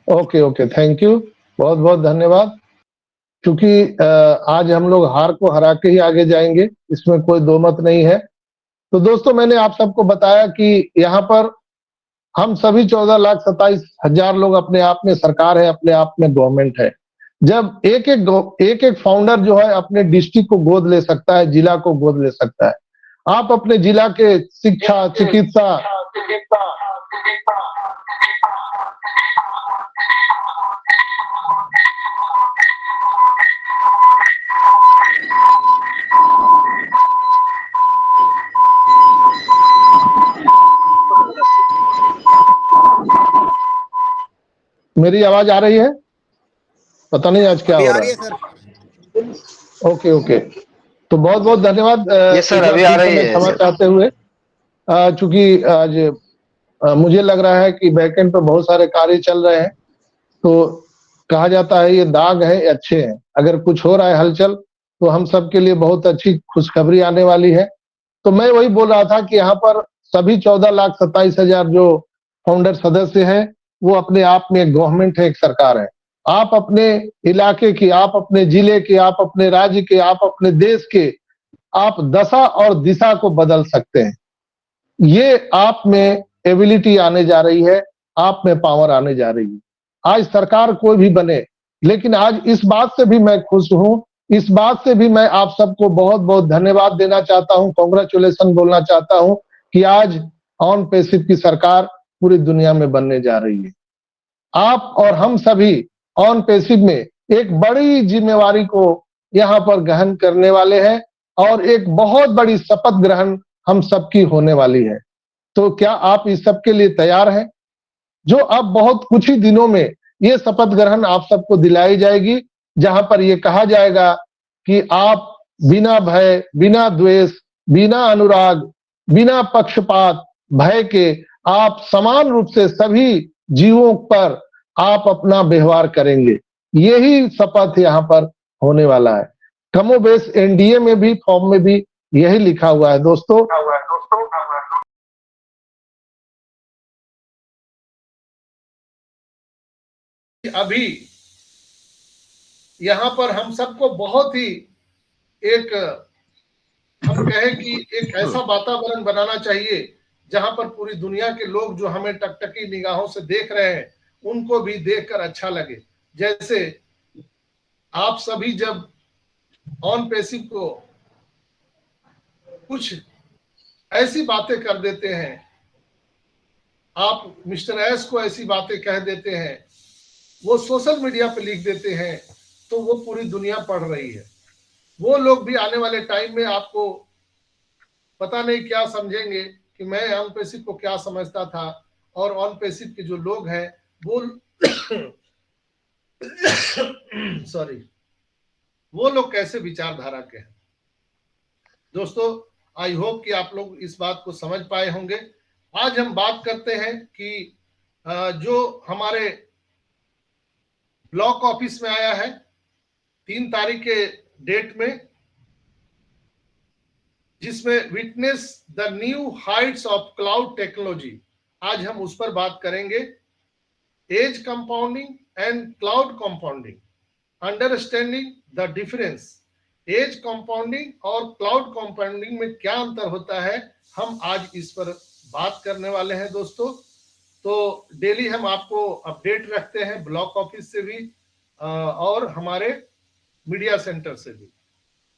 ओके ओके, थैंक यू, बहुत बहुत धन्यवाद। क्योंकि आज हम लोग हार को हरा के ही आगे जाएंगे, इसमें कोई दो मत नहीं है। तो दोस्तों, मैंने आप सबको बताया कि यहाँ पर हम सभी 14,27,000 लोग अपने आप में सरकार है, अपने आप में गवर्नमेंट है। जब एक एक फाउंडर जो है अपने डिस्ट्रिक्ट को गोद ले सकता है, जिला को गोद ले सकता है। आप अपने जिला के शिक्षा, चिकित्सा, मेरी आवाज आ रही है? पता नहीं आज क्या हो रहा है। सर। ओके ओके, तो बहुत बहुत धन्यवाद। यस सर, अभी आ रही है। क्षमा चाहते हुए, चूंकि आज मुझे लग रहा है कि बैकएंड पे बहुत सारे कार्य चल रहे हैं, तो कहा जाता है ये दाग है, अच्छे हैं। अगर कुछ हो रहा है हलचल, तो हम सबके लिए बहुत अच्छी खुशखबरी आने वाली है। तो मैं वही बोल रहा था कि यहाँ पर सभी 14,27,000 जो फाउंडर सदस्य हैं, वो अपने आप में एक गवर्नमेंट है, एक सरकार है। आप अपने इलाके की, आप अपने जिले के, आप अपने राज्य के, आप अपने देश के, आप दशा और दिशा को बदल सकते हैं। ये आप में एबिलिटी आने जा रही है, आप में पावर आने जा रही है। आज सरकार कोई भी बने, लेकिन आज इस बात से भी मैं खुश हूं, इस बात से भी मैं आप सबको बहुत बहुत धन्यवाद देना चाहता हूं, कांग्रेचुलेशन बोलना चाहता हूं कि आज ऑन पैसिव की सरकार पूरी दुनिया में बनने जा रही है। आप और हम सभी ऑन पैसिव में एक बड़ी जिम्मेवारी को यहाँ पर ग्रहण करने वाले हैं, और एक बहुत बड़ी शपथ ग्रहण हम सबकी होने वाली है। तो क्या आप इस सब के लिए तैयार हैं? जो अब बहुत कुछ ही दिनों में ये शपथ ग्रहण आप सबको दिलाई जाएगी, जहां पर ये कहा जाएगा कि आप बिना भय, बिना द्वेष, बिना अनुराग, बिना पक्षपात भय के आप समान रूप से सभी जीवों पर आप अपना व्यवहार करेंगे। यही शपथ यहाँ पर होने वाला है। कमोबेश एनडीए में भी, फॉर्म में भी यही लिखा हुआ है दोस्तों। अभी यहाँ पर हम सबको बहुत ही एक, हम कहें कि एक ऐसा वातावरण बनाना चाहिए जहां पर पूरी दुनिया के लोग जो हमें टकटकी निगाहों से देख रहे हैं, उनको भी देखकर अच्छा लगे। जैसे आप सभी जब ऑन पैसिव को कुछ ऐसी बातें कर देते हैं, आप मिस्टर एस को ऐसी बातें कह देते हैं, वो सोशल मीडिया पे लिख देते हैं, तो वो पूरी दुनिया पढ़ रही है। वो लोग भी आने वाले टाइम में आपको पता नहीं क्या समझेंगे कि मैं ऑन पैसिव को क्या समझता था, और ऑन पैसिव के जो लोग हैं वो सॉरी, वो लोग कैसे विचारधारा के हैं। दोस्तों, आई होप कि आप लोग इस बात को समझ पाए होंगे। आज हम बात करते हैं कि जो हमारे ब्लॉक ऑफिस में आया है 3 तारीख के डेट में, जिसमें witness the new heights of cloud technology, आज हम उस पर बात करेंगे। Edge computing and cloud computing, understanding the difference. Edge computing और क्लाउड कंपाउंडिंग में क्या अंतर होता है, हम आज इस पर बात करने वाले हैं दोस्तों। तो डेली हम आपको अपडेट रखते हैं ब्लॉक ऑफिस से भी और हमारे मीडिया सेंटर से भी।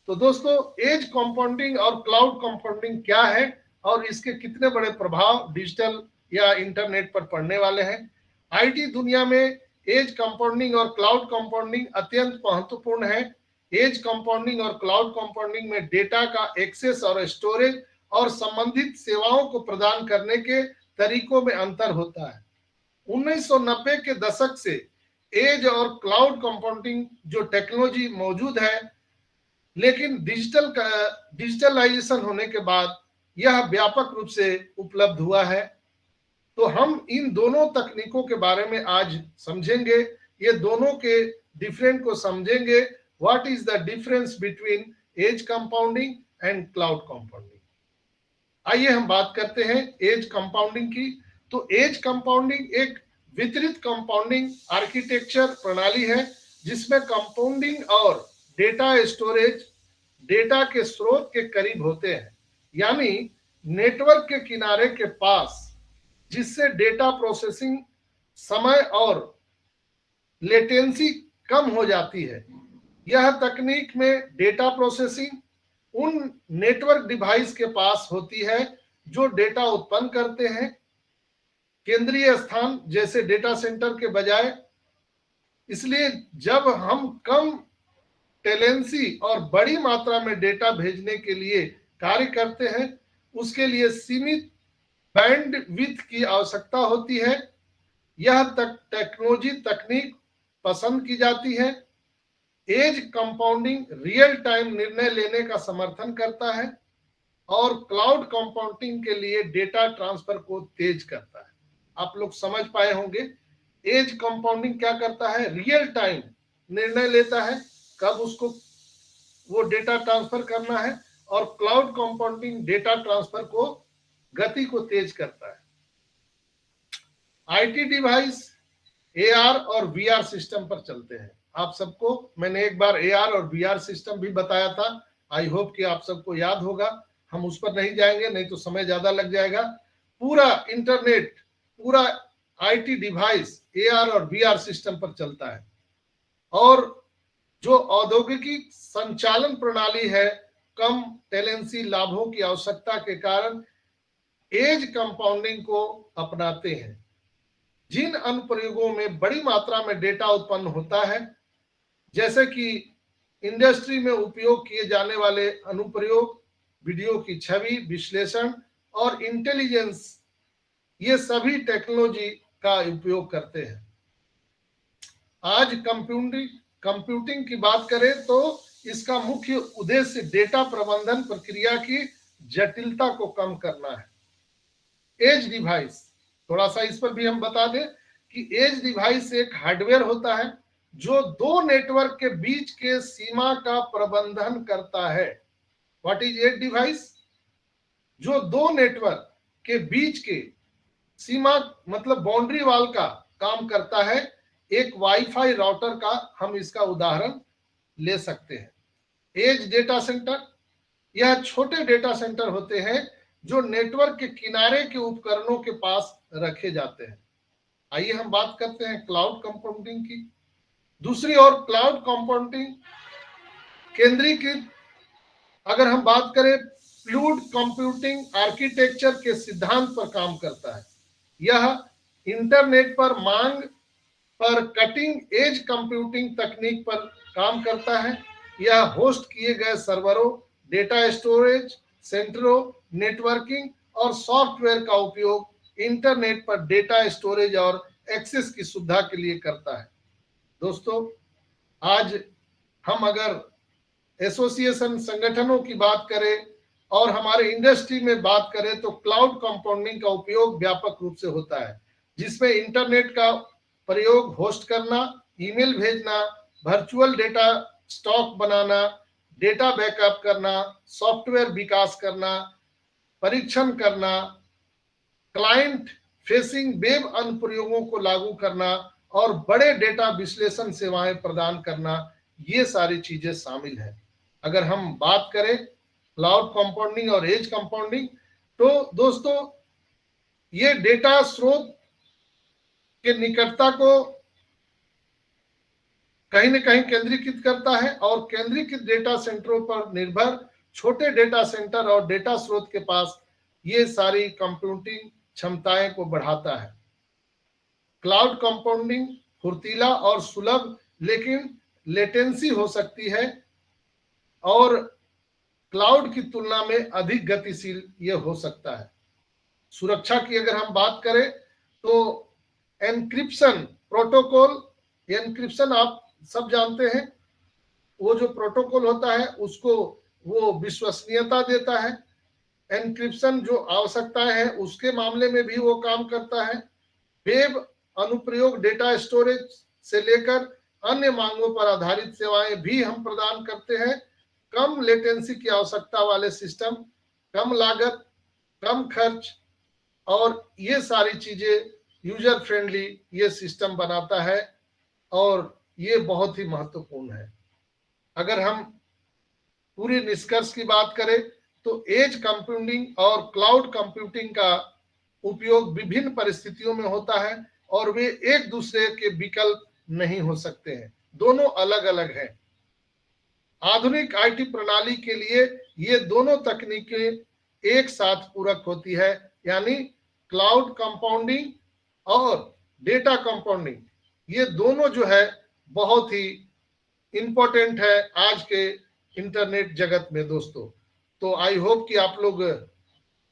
तो दोस्तों, एज कंपाउंडिंग और क्लाउड कंपाउंडिंग क्या है और इसके कितने बड़े प्रभाव डिजिटल या इंटरनेट पर पड़ने वाले हैं। आईटी दुनिया में एज कंपाउंडिंग और क्लाउड कंपाउंडिंग अत्यंत महत्वपूर्ण है। एज कंपाउंडिंग और क्लाउड कंपाउंडिंग में डेटा का एक्सेस और स्टोरेज और संबंधित सेवाओं को प्रदान करने के तरीकों में अंतर होता है। 1990 के दशक से एज और क्लाउड कंपाउंडिंग जो टेक्नोलॉजी मौजूद है, लेकिन डिजिटलाइजेशन होने के बाद यह व्यापक रूप से उपलब्ध हुआ है। तो हम इन दोनों तकनीकों के बारे में आज समझेंगे, ये दोनों के डिफरेंट को समझेंगे। What is the difference between edge computing and cloud computing. आइए हम बात करते हैं एज कंपाउंडिंग की। तो एज कंपाउंडिंग एक वितरित कंपाउंडिंग आर्किटेक्चर प्रणाली है, जिसमें कंपाउंडिंग और डेटा स्टोरेज डेटा के स्रोत के करीब होते हैं, यानी नेटवर्क के किनारे के पास, जिससे डेटा प्रोसेसिंग समय और लेटेंसी कम हो जाती है। यह तकनीक में डेटा प्रोसेसिंग उन नेटवर्क डिवाइस के पास होती है जो डेटा उत्पन्न करते हैं, केंद्रीय स्थान जैसे डेटा सेंटर के बजाय। इसलिए जब हम कम टेलेंसी और बड़ी मात्रा में डेटा भेजने के लिए कार्य करते हैं, उसके लिए सीमित बैंडविड्थ की आवश्यकता होती है। यह टेक्नोलॉजी तकनीक पसंद की जाती है। एज कंपाउंडिंग रियल टाइम निर्णय लेने का समर्थन करता है और क्लाउड कंपाउंडिंग के लिए डेटा ट्रांसफर को तेज करता है। आप लोग समझ पाए होंगे एज कंपाउंडिंग क्या करता है, रियल टाइम निर्णय लेता है कब उसको वो डेटा ट्रांसफर करना है, और क्लाउड कंपाउंडिंग डेटा ट्रांसफर को गति को तेज करता है। आईटी डिवाइस एआर और वीआर सिस्टम पर चलते हैं। आप सबको मैंने एक बार एआर और वीआर सिस्टम भी बताया था, आई होप कि आप सबको याद होगा। हम उस पर नहीं जाएंगे, नहीं तो समय ज्यादा लग जाएगा। पूरा इंटरनेट, पूरा आईटी डिवाइस एआर और वीआर सिस्टम पर चलता है, और जो औद्योगिक संचालन प्रणाली है, कम टेलेंसी लाभों की आवश्यकता के कारण एज कंपाउंडिंग को अपनाते हैं। जिन अनुप्रयोगों में बड़ी मात्रा में डेटा उत्पन्न होता है, जैसे कि इंडस्ट्री में उपयोग किए जाने वाले अनुप्रयोग, वीडियो की छवि विश्लेषण और इंटेलिजेंस, ये सभी टेक्नोलॉजी का उपयोग करते हैं। आज कंप्यूटिंग की बात करें तो इसका मुख्य उद्देश्य डेटा प्रबंधन प्रक्रिया की जटिलता को कम करना है। एज डिवाइस, थोड़ा सा इस पर भी हम बता दें कि एज डिवाइस एक हार्डवेयर होता है जो दो नेटवर्क के बीच के सीमा का प्रबंधन करता है। What is edge device? जो दो नेटवर्क के बीच के सीमा मतलब बाउंड्री वाल का काम करता है। एक वाईफाई राउटर का हम इसका उदाहरण ले सकते हैं। एज डेटा सेंटर, यह छोटे डेटा सेंटर होते हैं जो नेटवर्क के किनारे के उपकरणों के पास रखे जाते हैं। आइए हम बात करते हैं क्लाउड कंपाउंडिंग की। दूसरी ओर क्लाउड कंपाउंडिंग केंद्रीकृत, अगर हम बात करें, फ्लूइड कंप्यूटिंग आर्किटेक्चर के सिद्धांत पर काम करता है। यह इंटरनेट पर मांग पर कटिंग एज कंप्यूटिंग तकनीक पर काम करता है। यह होस्ट किए गए सर्वरों, डेटा स्टोरेज सेंटरों, नेटवर्किंग और सॉफ्टवेयर का उपयोग इंटरनेट पर डेटा स्टोरेज और एक्सेस की सुविधा के लिए करता है। दोस्तों, आज हम अगर एसोसिएशन संगठनों की बात करें और हमारे इंडस्ट्री में बात करें तो क्लाउड कंपाउंडिंग का उपयोग व्यापक रूप से होता है, जिसमें इंटरनेट का प्रयोग होस्ट करना, ईमेल भेजना, वर्चुअल डेटा स्टॉक बनाना, डेटा बैकअप करना, सॉफ्टवेयर विकास करना, परीक्षण करना, क्लाइंट फेसिंग वेब अनुप्रयोगों को लागू करना और बड़े डेटा विश्लेषण सेवाएं प्रदान करना, ये सारी चीजें शामिल है। अगर हम बात करें क्लाउड कंपाउंडिंग और एज कंपाउंडिंग, तो दोस्तों ये डेटा स्रोत के निकटता को कहीं न कहीं केंद्रीकृत करता है और केंद्रीकृत डेटा सेंटरों पर निर्भर छोटे डेटा सेंटर और डेटा स्रोत के पास ये सारी कंप्यूटिंग क्षमताएं को बढ़ाता है। क्लाउड कंपाउंडिंग फुर्तीला और सुलभ लेकिन लेटेंसी हो सकती है और क्लाउड की तुलना में अधिक गतिशील ये हो सकता है। सुरक्षा की अगर हम बात करें तो एनक्रिप्शन प्रोटोकॉल, एनक्रिप्शन आप सब जानते हैं, वो जो प्रोटोकॉल होता है उसको वो विश्वसनीयता देता है। एनक्रिप्शन जो आवश्यकताएं हैं उसके मामले में भी वो काम करता है। वेब अनुप्रयोग डेटा स्टोरेज से लेकर अन्य मांगों पर आधारित सेवाएं भी हम प्रदान करते हैं। कम लेटेंसी की आवश्यकता वाले सिस्टम, कम लागत, कम खर्च और ये सारी चीजें यूजर फ्रेंडली ये सिस्टम बनाता है और ये बहुत ही महत्वपूर्ण है। अगर हम पूरी निष्कर्ष की बात करें तो एज कंप्यूटिंग और क्लाउड कंप्यूटिंग का उपयोग विभिन्न परिस्थितियों में होता है और वे एक दूसरे के विकल्प नहीं हो सकते हैं। दोनों अलग अलग हैं। आधुनिक आईटी प्रणाली के लिए ये दोनों तकनीकें एक साथ पूरक होती है, यानी क्लाउड कंपाउंडिंग और डेटा कंपाउंडिंग, ये दोनों जो है बहुत ही इंपॉर्टेंट है आज के इंटरनेट जगत में दोस्तों। तो आई होप कि आप लोग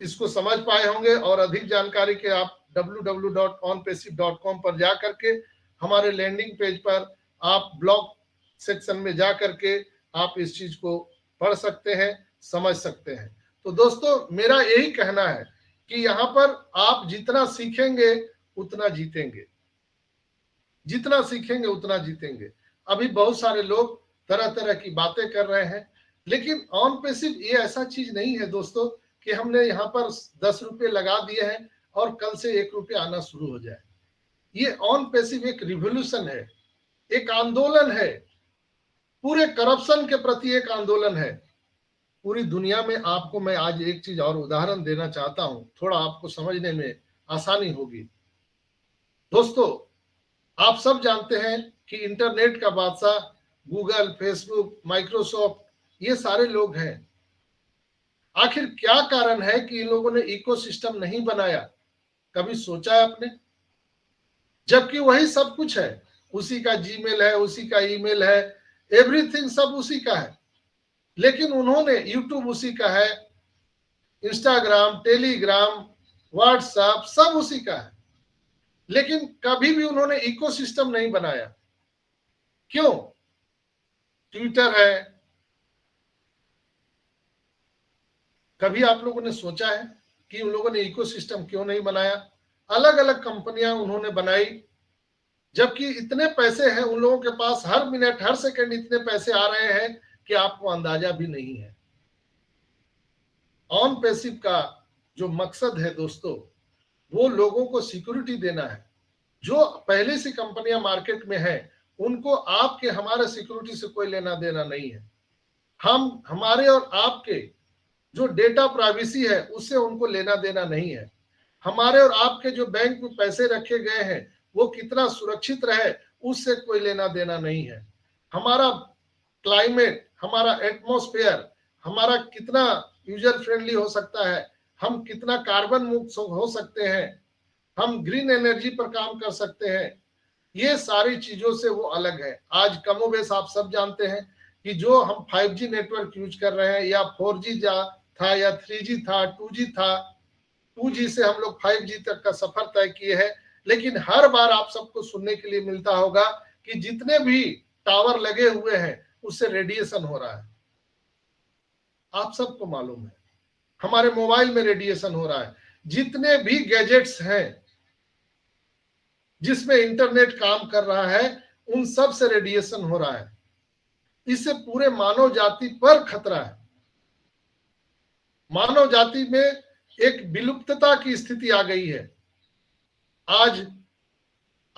इसको समझ पाए होंगे, और अधिक जानकारी के आप www.onpassive.com पर जा करके हमारे लैंडिंग पेज पर आप ब्लॉग सेक्शन में जा करके आप इस चीज को पढ़ सकते हैं, समझ सकते हैं। तो दोस्तों मेरा यही कहना है कि यहाँ पर आप जितना सीखेंगे उतना जीतेंगे, जितना सीखेंगे उतना जीतेंगे। अभी बहुत सारे लोग तरह तरह की बातें कर रहे हैं, लेकिन ऑन पैसिव ये ऐसा चीज नहीं है दोस्तों कि हमने यहाँ पर 10 रुपए लगा दिए हैं और कल से 1 रुपया आना शुरू हो जाए। ये ऑन पैसिव एक रिवोल्यूशन है, एक आंदोलन है, पूरे करप्शन के प्रति एक आंदोलन है पूरी दुनिया में। आपको मैं आज एक चीज और उदाहरण देना चाहता हूं, थोड़ा आपको समझने में आसानी होगी। दोस्तों आप सब जानते हैं कि इंटरनेट का बादशाह गूगल, फेसबुक, माइक्रोसॉफ्ट ये सारे लोग हैं। आखिर क्या कारण है कि इन लोगों ने इकोसिस्टम नहीं बनाया? कभी सोचा है आपने? जबकि वही सब कुछ है, उसी का जीमेल है, उसी का ईमेल है, एवरीथिंग सब उसी का है, लेकिन उन्होंने यूट्यूब उसी का है, इंस्टाग्राम, टेलीग्राम, व्हाट्सएप सब उसी का है, लेकिन कभी भी उन्होंने इकोसिस्टम नहीं बनाया। क्यों? ट्विटर है, कभी आप लोगों ने सोचा है कि उन लोगों ने इकोसिस्टम क्यों नहीं बनाया? अलग अलग कंपनियां उन्होंने बनाई, जबकि इतने पैसे हैं उन लोगों के पास, हर मिनट हर सेकंड इतने पैसे आ रहे हैं कि आपको अंदाजा भी नहीं है। ऑन पैसिव का जो मकसद है दोस्तों, वो लोगों को सिक्योरिटी देना है। जो पहले से कंपनियां मार्केट में है उनको आपके हमारे सिक्योरिटी से कोई लेना देना नहीं है। हम हमारे और आपके जो डेटा प्राइवेसी है उससे उनको लेना देना नहीं है। हमारे और आपके जो बैंक में पैसे रखे गए हैं वो कितना सुरक्षित रहे उससे कोई लेना देना नहीं है। हमारा क्लाइमेट, हमारा एटमॉस्फेयर, हमारा कितना यूजर फ्रेंडली हो सकता है, हम कितना कार्बन मुक्त हो सकते हैं, हम ग्रीन एनर्जी पर काम कर सकते हैं, ये सारी चीजों से वो अलग है। आज कमोबेश आप सब जानते हैं कि जो हम 5G नेटवर्क यूज कर रहे हैं, या 4G था या 3G था, 2G था, 2G से हम लोग 5G तक का सफर तय किए हैं, लेकिन हर बार आप सबको सुनने के लिए मिलता होगा कि जितने भी टावर लगे हुए हैं उससे रेडिएशन हो रहा है। आप सबको मालूम है, हमारे मोबाइल में रेडिएशन हो रहा है, जितने भी गैजेट्स हैं जिसमें इंटरनेट काम कर रहा है उन सब से रेडिएशन हो रहा है। इससे पूरे मानव जाति पर खतरा है। मानव जाति में एक विलुप्तता की स्थिति आ गई है। आज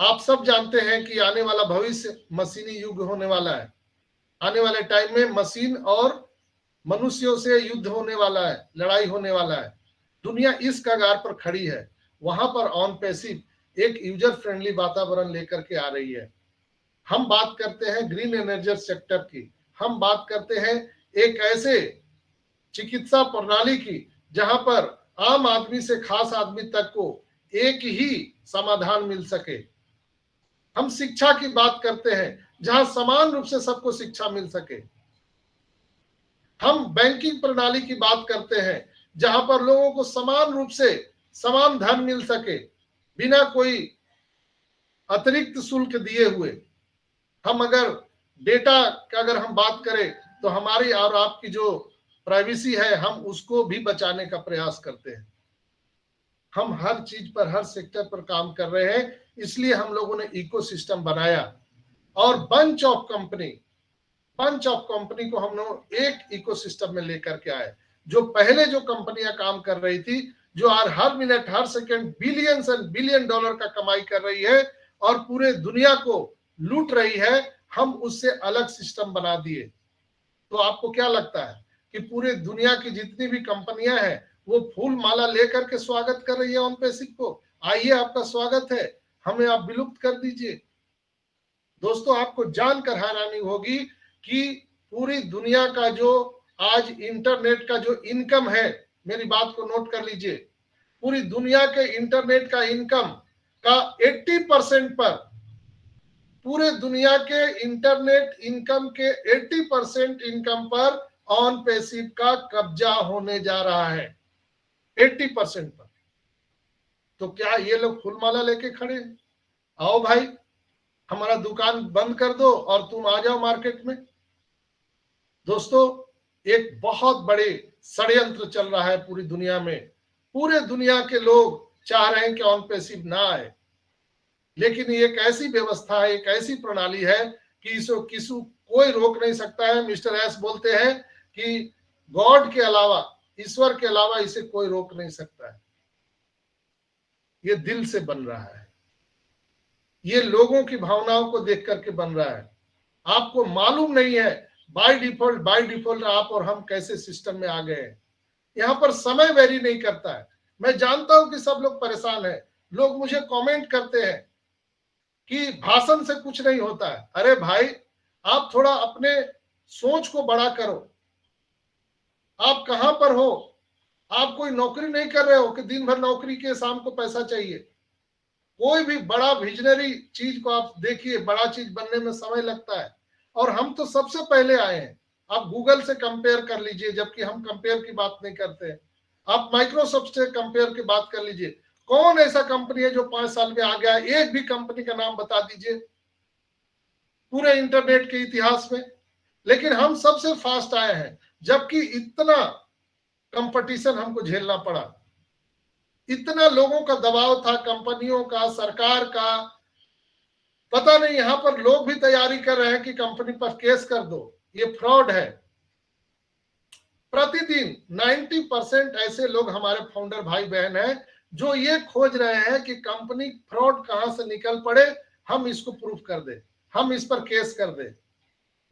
आप सब जानते हैं कि आने वाला भविष्य मशीनी युग होने वाला है। आने वाले टाइम में मशीन और मनुष्यों से युद्ध होने वाला है, लड़ाई होने वाला है। दुनिया इस कगार पर खड़ी है, वहां पर ऑन पैसिव एक यूजर फ्रेंडली वातावरण लेकर के आ रही है। हम बात करते हैं ग्रीन एनर्जी सेक्टर की, हम बात करते हैं एक ऐसे चिकित्सा प्रणाली की जहां पर आम आदमी से खास आदमी तक को एक ही समाधान मिल सके। हम शिक्षा की बात करते हैं जहां समान रूप से सबको शिक्षा मिल सके। हम बैंकिंग प्रणाली की बात करते हैं जहां पर लोगों को समान रूप से समान धन मिल सके बिना कोई अतिरिक्त शुल्क दिए हुए। हम अगर डेटा का अगर हम बात करें तो हमारी और आपकी जो प्राइवेसी है हम उसको भी बचाने का प्रयास करते हैं। हम हर चीज पर, हर सेक्टर पर काम कर रहे हैं, इसलिए हम लोगों ने इकोसिस्टम बनाया और बंच ऑफ कंपनी को हम लोग एक इकोसिस्टम में लेकर के आए। जो पहले जो कंपनियां काम कर रही थी, जो हर मिनट हर second billions and billion dollar का कमाई कर रही है और पूरे दुनिया को लूट रही है, हम उससे अलग सिस्टम बना दिए। तो आपको क्या लगता है कि पूरे दुनिया की जितनी भी कंपनियां हैं वो फूल माला लेकर के स्वागत कर रही है ऑन पैसिव को? आइए, आपका स्वागत है, हमें आप विलुप्त कर दीजिए। दोस्तों आपको जानकर हैरानी होगी कि पूरी दुनिया का जो आज इंटरनेट का जो इनकम है, मेरी बात को नोट कर लीजिए, पूरी दुनिया के इंटरनेट का इनकम का 80% पर, पूरे दुनिया के इंटरनेट इनकम के 80% इनकम पर ऑन पैसिव का कब्जा होने जा रहा है, 80% पर। तो क्या ये लोग फूलमाला लेके खड़े हैं? आओ भाई, हमारा दुकान बंद कर दो और तुम आ जाओ मार्केट में। दोस्तों एक बहुत बड़े षड्यंत्र चल रहा है पूरी दुनिया में। पूरे दुनिया के लोग चाह रहे हैं कि ऑन पैसिव ना आए, लेकिन ये एक ऐसी व्यवस्था है, एक ऐसी प्रणाली है कि इसको किसी कोई रोक नहीं सकता है। मिस्टर एस बोलते हैं कि गॉड के अलावा, ईश्वर के अलावा इसे कोई रोक नहीं सकता है। ये दिल से बन रहा है, ये लोगों की भावनाओं को देख करके बन रहा है। आपको मालूम नहीं है बाय डिफॉल्ट आप और हम कैसे सिस्टम में आ गए हैं। यहाँ पर समय वेरी नहीं करता है। मैं जानता हूं कि सब लोग परेशान हैं। लोग मुझे कमेंट करते हैं कि भाषण से कुछ नहीं होता है। अरे भाई, आप थोड़ा अपने सोच को बड़ा करो। आप कहां पर हो? आप कोई नौकरी नहीं कर रहे हो कि दिन भर नौकरी के शाम को पैसा चाहिए। कोई भी बड़ा विजनरी चीज को आप देखिए, बड़ा चीज बनने में समय लगता है, और हम तो सबसे पहले आए हैं। आप गूगल से कंपेयर कर लीजिए, जबकि हम कंपेयर की बात नहीं करते हैं। आप माइक्रोसॉफ्ट से कंपेयर की बात कर लीजिए। कौन ऐसा कंपनी है जो 5 साल में आ गया है? एक भी कंपनी का नाम बता दीजिए पूरे इंटरनेट के इतिहास में। लेकिन हम सबसे फास्ट आए हैं, जबकि इतना कंपटीशन हमको झेलना पड़ा, इतना लोगों का दबाव था, कंपनियों का, सरकार का। पता नहीं यहां पर लोग भी तैयारी कर रहे हैं कि कंपनी पर केस कर दो, ये फ्रॉड है। प्रतिदिन 90% ऐसे लोग हमारे फाउंडर भाई बहन हैं जो ये खोज रहे हैं कि कंपनी फ्रॉड कहां से निकल पड़े, हम इसको प्रूफ कर दे, हम इस पर केस कर दे।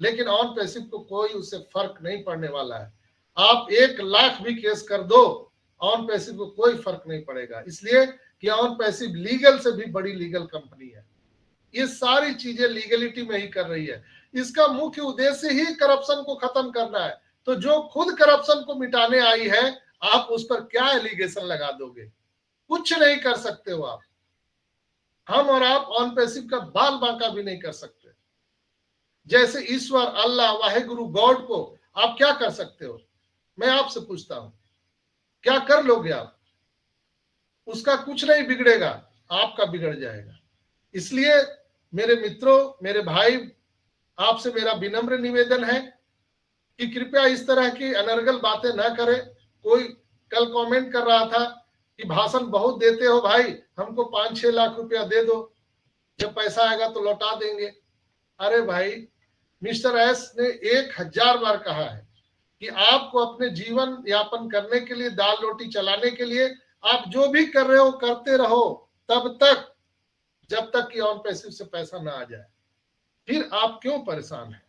लेकिन ऑन पैसिव को कोई उससे फर्क नहीं पड़ने वाला है। आप 1 लाख भी केस कर दो, ऑन पैसिव को कोई फर्क नहीं पड़ेगा, इसलिए कि ऑन पैसिव लीगल से भी बड़ी लीगल कंपनी है। ये सारी चीजें लीगलिटी में ही कर रही है। इसका मुख्य उद्देश्य ही करप्शन को खत्म करना है। तो जो खुद करप्शन को मिटाने आई है, आप उस पर क्या एलिगेशन लगा दोगे? कुछ नहीं कर सकते हो आप। हम और आप ऑन पैसिव का बाल बांका भी नहीं कर सकते। जैसे ईश्वर, अल्लाह, वाहेगुरु, गॉड को आप क्या कर सकते हो? मैं आपसे पूछता हूं, क्या कर लोगे आप? उसका कुछ नहीं बिगड़ेगा, आपका बिगड़ जाएगा। इसलिए मेरे मित्रों, मेरे भाई, आपसे मेरा विनम्र निवेदन है कि कृपया इस तरह की अनर्गल बातें ना करें। कोई कल कमेंट कर रहा था कि भाषण बहुत देते हो भाई, हमको 5-6 लाख रुपया दे दो, जब पैसा आएगा तो लौटा देंगे। अरे भाई, मिस्टर एस ने 1000 बार कहा है कि आपको अपने जीवन यापन करने के लिए, दाल रोटी चलाने के लिए आप जो भी कर रहे हो करते रहो, तब तक जब तक कि ऑन पैसिव से पैसा ना आ जाए। फिर आप क्यों परेशान हैं?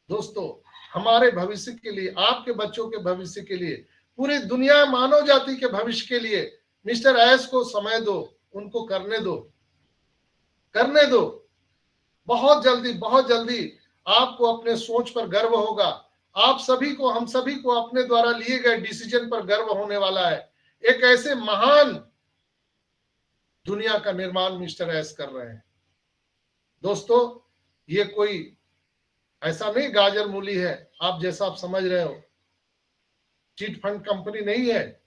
दोस्तों, हमारे भविष्य के लिए, आपके बच्चों के भविष्य के लिए, पूरी दुनिया मानव जाति के भविष्य के लिए मिस्टर एस को समय दो, उनको करने दो, करने दो। बहुत जल्दी आपको अपने सोच पर गर्व होगा। आप सभी को, हम सभी को अपने द्वारा लिए गए डिसीजन पर गर्व होने वाला है। एक ऐसे महान दुनिया का निर्माण मिस्टर एस कर रहे हैं। दोस्तों, ये कोई ऐसा नहीं गाजर मूली है आप जैसा आप समझ रहे हो। चिट फंड कंपनी नहीं है,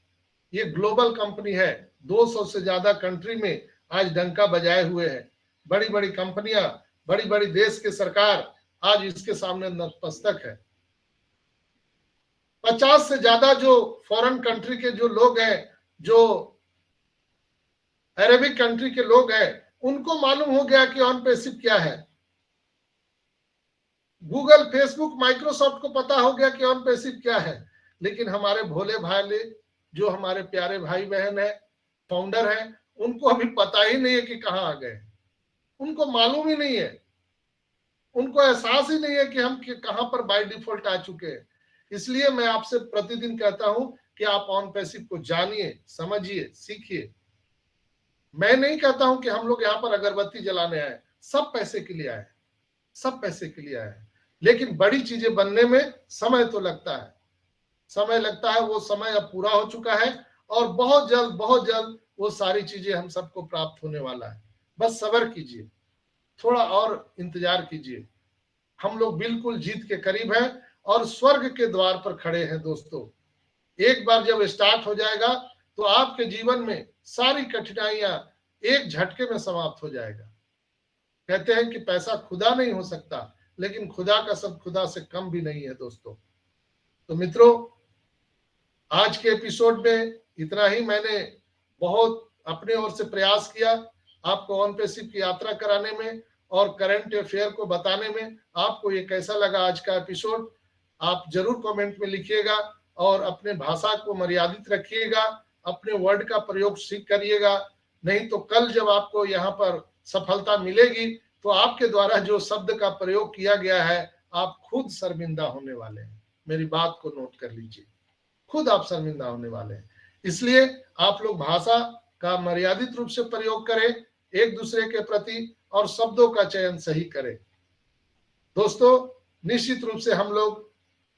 ये ग्लोबल कंपनी है। 200 से ज्यादा कंट्री में आज डंका बजाए हुए है। बड़ी बड़ी कंपनियां, बड़ी बड़ी देश के सरकार आज इसके सामने नतमस्तक है। 50 से ज्यादा जो फॉरेन कंट्री के जो लोग हैं, जो अरेबिक कंट्री के लोग हैं, उनको मालूम हो गया कि ऑन पैसिव क्या है। गूगल, फेसबुक, माइक्रोसॉफ्ट को पता हो गया कि ऑन पैसिव क्या है। लेकिन हमारे भोले भाई, जो हमारे प्यारे भाई बहन है, फाउंडर हैं, उनको अभी पता ही नहीं है कि कहां आ गए। उनको मालूम ही नहीं है, उनको एहसास ही नहीं है कि हम कहां पर बाय डिफॉल्ट आ चुके हैं। इसलिए मैं आपसे प्रतिदिन कहता हूं कि आप ऑन पैसिव को जानिए, समझिए, सीखिए। मैं नहीं कहता हूं कि हम लोग यहाँ पर अगरबत्ती जलाने आए, सब पैसे के लिए आए। सब पैसे के लिए आया है, लेकिन बड़ी चीजें बनने में समय तो लगता है, समय लगता है। वो समय अब पूरा हो चुका है और बहुत जल्द वो सारी चीजें हम सबको प्राप्त होने वाला है। बस सब्र कीजिए, थोड़ा और इंतजार कीजिए। हम लोग बिल्कुल जीत के करीब हैं और स्वर्ग के द्वार पर खड़े हैं दोस्तों। एक बार जब स्टार्ट हो जाएगा तो आपके जीवन में सारी कठिनाइयां एक झटके में समाप्त हो जाएगा। कहते हैं कि पैसा खुदा नहीं हो सकता, लेकिन खुदा का सब खुदा से कम भी नहीं है दोस्तों। तो मित्रों, आज के एपिसोड में इतना ही। मैंने बहुत अपने ओर से प्रयास किया आपको ऑन पैसिव की यात्रा कराने में और करंट अफेयर को बताने में। आपको ये कैसा लगा आज का एपिसोड, आप जरूर कमेंट में लिखिएगा और अपने भाषा को मर्यादित रखिएगा, अपने वर्ड का प्रयोग सीख करिएगा। नहीं तो कल जब आपको यहाँ पर सफलता मिलेगी तो आपके द्वारा जो शब्द का प्रयोग किया गया है आप खुद शर्मिंदा होने वाले हैं। मेरी बात को नोट कर लीजिए, खुद आप शर्मिंदा होने वाले हैं। इसलिए आप लोग भाषा का मर्यादित रूप से प्रयोग करें एक दूसरे के प्रति और शब्दों का चयन सही करें। दोस्तों, निश्चित रूप से हम लोग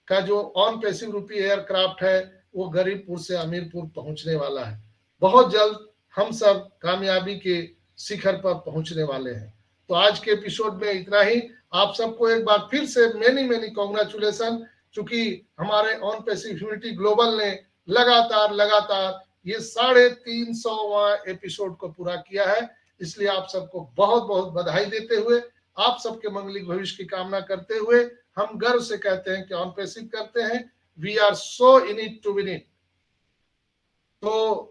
का जो ऑन पैसिव रूपी एयरक्राफ्ट है वो गरीबपुर से अमीरपुर पहुंचने वाला है। बहुत जल्द हम सब कामयाबी के शिखर पर पहुंचने वाले हैं। तो आज के एपिसोड में इतना ही। आप सबको एक बार फिर से मेनी कॉन्ग्रेचुलेसन, चूंकि हमारे ऑन पैसिव ह्यूमैनिटी ग्लोबल ने लगातार ये 350वां एपिसोड को पूरा किया है। इसलिए आप सबको बहुत बधाई देते हुए, आप सबके मंगलिक भविष्य की कामना करते हुए हम गर्व से कहते हैं कि ऑन पैसिव करते हैं, we are so in it to win it. तो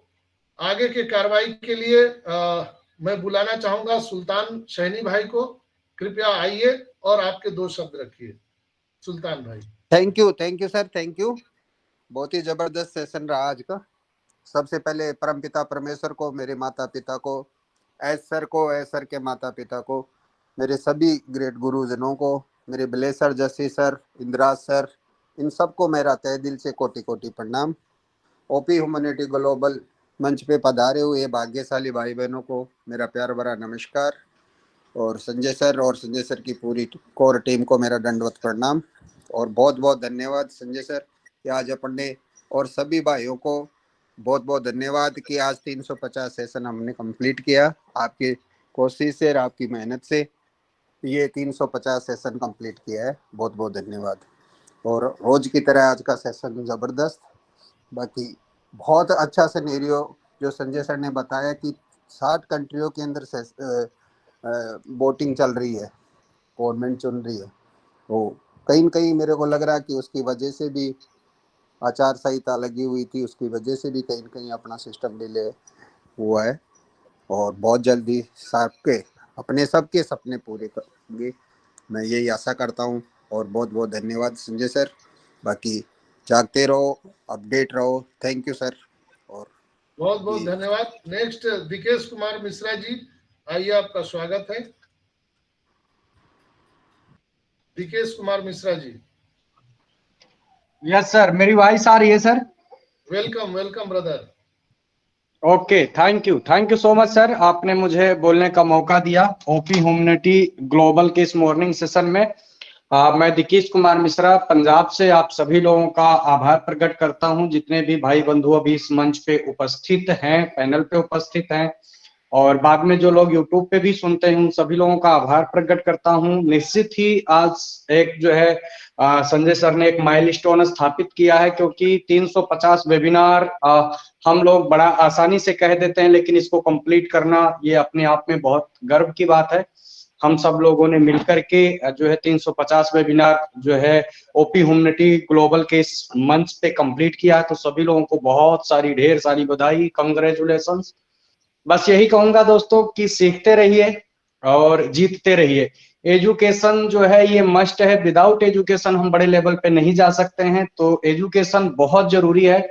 आगे के कार्रवाई के लिए मैं बुलाना चाहूंगा सुल्तान शहनी भाई को। कृपया आइए और आपके 2 शब्द रखिए। सुल्तान भाई। Thank you sir, thank you. बहुत ही जबरदस्त सेशन रहा आज का। सबसे पहले परमपिता परमेश्वर को, मेरे माता पिता को, एस सर के माता पिता को, मेरे सभी ग्रेट गुरुजनों को, मेरे blusher Jassi sir, Indira's sir, इन सबको मेरा तहे दिल से कोटि प्रणाम। ओपी ह्यूमैनिटी ग्लोबल मंच पे पधारे हुए भाग्यशाली भाई बहनों को मेरा प्यार भरा नमस्कार। और संजय सर की पूरी कोर टीम को मेरा दंडवत प्रणाम। और बहुत धन्यवाद संजय सर कि आज अपने और सभी भाइयों को बहुत धन्यवाद कि आज 350 सेशन हमने कंप्लीट किया। आपकी कोशिश से और आपकी मेहनत से ये 350 सेशन कंप्लीट किया है। बहुत धन्यवाद। और रोज की तरह आज का सेशन जबरदस्त। बाकी बहुत अच्छा सिनेरियो जो संजय सर ने बताया कि 60 कंट्रियों के अंदर वोटिंग चल रही है, गवर्नमेंट चुन रही है। तो कहीं न कहीं मेरे को लग रहा है कि उसकी वजह से भी आचार संहिता लगी हुई थी, उसकी वजह से भी कहीं न कहीं अपना सिस्टम डिले हुआ है। और बहुत जल्दी सबके सपने पूरे करेंगे, मैं यही आशा करता हूँ। और बहुत धन्यवाद संजय सर। बाकी जागते रहो, अपडेट रहो। Thank you sir. और बहुत धन्यवाद। नेक्स्ट दिकेश कुमार मिश्रा जी, आइए, आपका स्वागत है। दिकेश कुमार मिश्रा जी। यस सर, मेरी वॉइस आ रही है sir? Welcome brother. Okay, thank you so much sir, आपने मुझे बोलने का मौका दिया ओपी ह्यूमैनिटी ग्लोबल के इस मॉर्निंग सेशन में। मैं दिकेश कुमार मिश्रा पंजाब से आप सभी लोगों का आभार प्रकट करता हूं, जितने भी भाई बंधु अभी इस मंच पे उपस्थित हैं, पैनल पे उपस्थित हैं, और बाद में जो लोग यूट्यूब पे भी सुनते हैं, उन सभी लोगों का आभार प्रकट करता हूं। निश्चित ही आज एक जो है संजय सर ने एक माइलस्टोन स्थापित किया है, क्योंकि 350 वेबिनार हम लोग बड़ा आसानी से कह देते हैं, लेकिन इसको कंप्लीट करना ये अपने आप में बहुत गर्व की बात है। हम सब लोगों ने मिलकर के जो है 350 वेबिनार जो है ओपी ह्यूमैनिटी ग्लोबल के इस मंच पे कंप्लीट किया है। तो सभी लोगों को बहुत सारी ढेर सारी बधाई, कांग्रेचुलेशंस। बस यही कहूंगा दोस्तों कि सीखते रहिए और जीतते रहिए। एजुकेशन जो है ये मस्ट है, विदाउट एजुकेशन हम बड़े लेवल पे नहीं जा सकते हैं। तो एजुकेशन बहुत जरूरी है।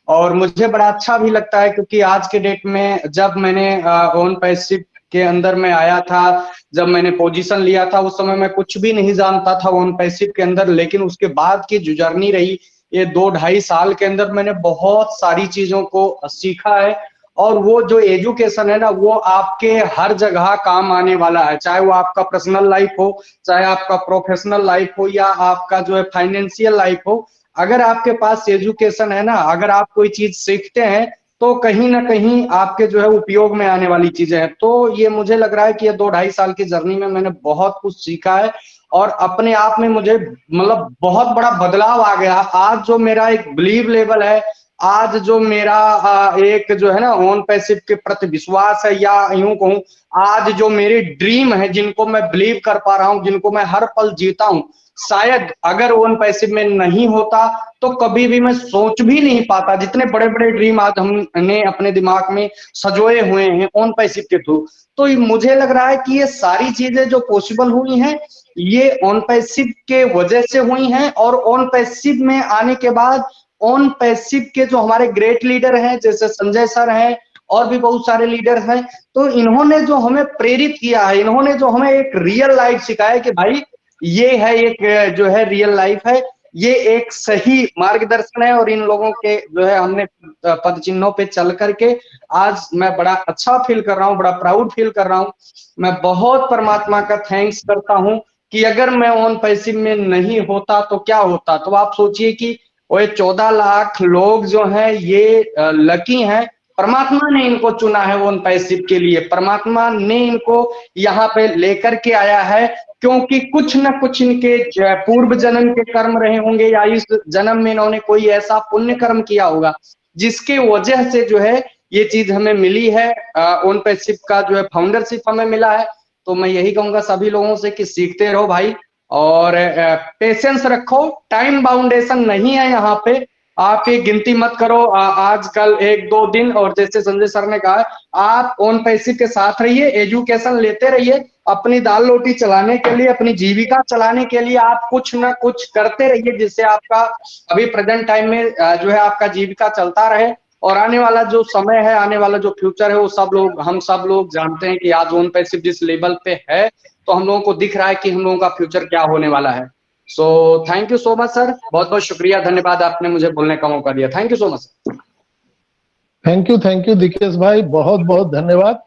और मुझे बड़ा अच्छा भी लगता है, क्योंकि आज के डेट में जब मैंने ऑन पैसिव के अंदर में आया था, जब मैंने पोजीशन लिया था, उस समय मैं कुछ भी नहीं जानता था ऑन पैसिव के अंदर। लेकिन उसके बाद की जो जर्नी रही, ये 2-2.5 साल के अंदर मैंने बहुत सारी चीजों को सीखा है और वो जो एजुकेशन है ना वो आपके हर जगह काम आने वाला है, चाहे वो आपका पर्सनल लाइफ हो, चाहे आपका प्रोफेशनल लाइफ हो, या आपका जो है फाइनेंशियल लाइफ हो। अगर आपके पास एजुकेशन है ना, अगर आप कोई चीज सीखते हैं तो कहीं ना कहीं आपके जो है उपयोग में आने वाली चीजें हैं। तो ये मुझे लग रहा है कि ये 2-2.5 साल की जर्नी में मैंने बहुत कुछ सीखा है और अपने आप में मुझे मतलब बहुत बड़ा बदलाव आ गया। आज जो मेरा एक बिलीव लेवल है, आज जो मेरा एक जो है ना ऑन पैसिव के प्रति विश्वास है, या यूं कहूं आज जो मेरी ड्रीम है, जिनको मैं बिलीव कर पा रहा हूं, जिनको मैं हर पल जीता हूं, शायद अगर ओन पैसिव में नहीं होता तो कभी भी मैं सोच भी नहीं पाता। जितने बड़े बड़े ड्रीम आज हमने अपने दिमाग में सजोए हुए हैं ओन पैसिव के थ्रू, तो मुझे लग रहा है कि ये सारी चीजें जो पॉसिबल हुई हैं ये ऑन पैसिव के वजह से हुई हैं। और ऑन पैसिव में आने के बाद ऑन पैसिव के जो हमारे ग्रेट लीडर हैं, जैसे संजय सर हैं और भी बहुत सारे लीडर हैं, तो इन्होंने जो हमें प्रेरित किया है, इन्होंने जो हमें एक रियल लाइफ सिखाया कि भाई ये है एक जो है रियल लाइफ है, ये एक सही मार्गदर्शन है। और इन लोगों के जो है हमने पद चिन्हों पे चल करके आज मैं बड़ा अच्छा फील कर रहा हूँ, बड़ा प्राउड फील कर रहा हूँ। मैं बहुत परमात्मा का थैंक्स करता हूँ कि अगर मैं ऑन पैसिव में नहीं होता तो क्या होता। तो आप सोचिए कि वो 14 लाख लोग जो हैं ये लकी हैं, परमात्मा ने इनको चुना है ऑन पैसिव के लिए, परमात्मा ने इनको यहाँ पे लेकर के आया है, क्योंकि कुछ न कुछ इनके पूर्व जन्म के कर्म रहे होंगे या इस जन्म में इन्होंने कोई ऐसा पुण्य कर्म किया होगा जिसके वजह से जो है ये चीज हमें मिली है। ऑन पैसिव का जो है फाउंडरशिप हमें मिला है। तो मैं यही कहूंगा सभी लोगों से कि सीखते रहो भाई, और पेशेंस रखो। टाइम बाउंडेशन नहीं है यहाँ पे, आप ये गिनती मत करो आजकल 1-2 दिन। और जैसे संजय सर ने कहा, आप ऑन पैसिव के साथ रहिए, एजुकेशन लेते रहिए, अपनी दाल रोटी चलाने के लिए, अपनी जीविका चलाने के लिए आप कुछ ना कुछ करते रहिए, जिससे आपका अभी प्रेजेंट टाइम में जो है आपका जीविका चलता रहे। और आने वाला जो समय है, आने वाला जो फ्यूचर है, वो हम सब लोग जानते हैं कि आज ऑन पैसिव जिस लेवल पे है, तो हम लोगों को दिख रहा है कि हम लोगों का फ्यूचर क्या होने वाला है। So thank you so much sir, बहुत बहुत शुक्रिया, धन्यवाद, आपने मुझे बोलने का मौका दिया। Thank you so much. Thank you Dikesh भाई, बहुत बहुत धन्यवाद।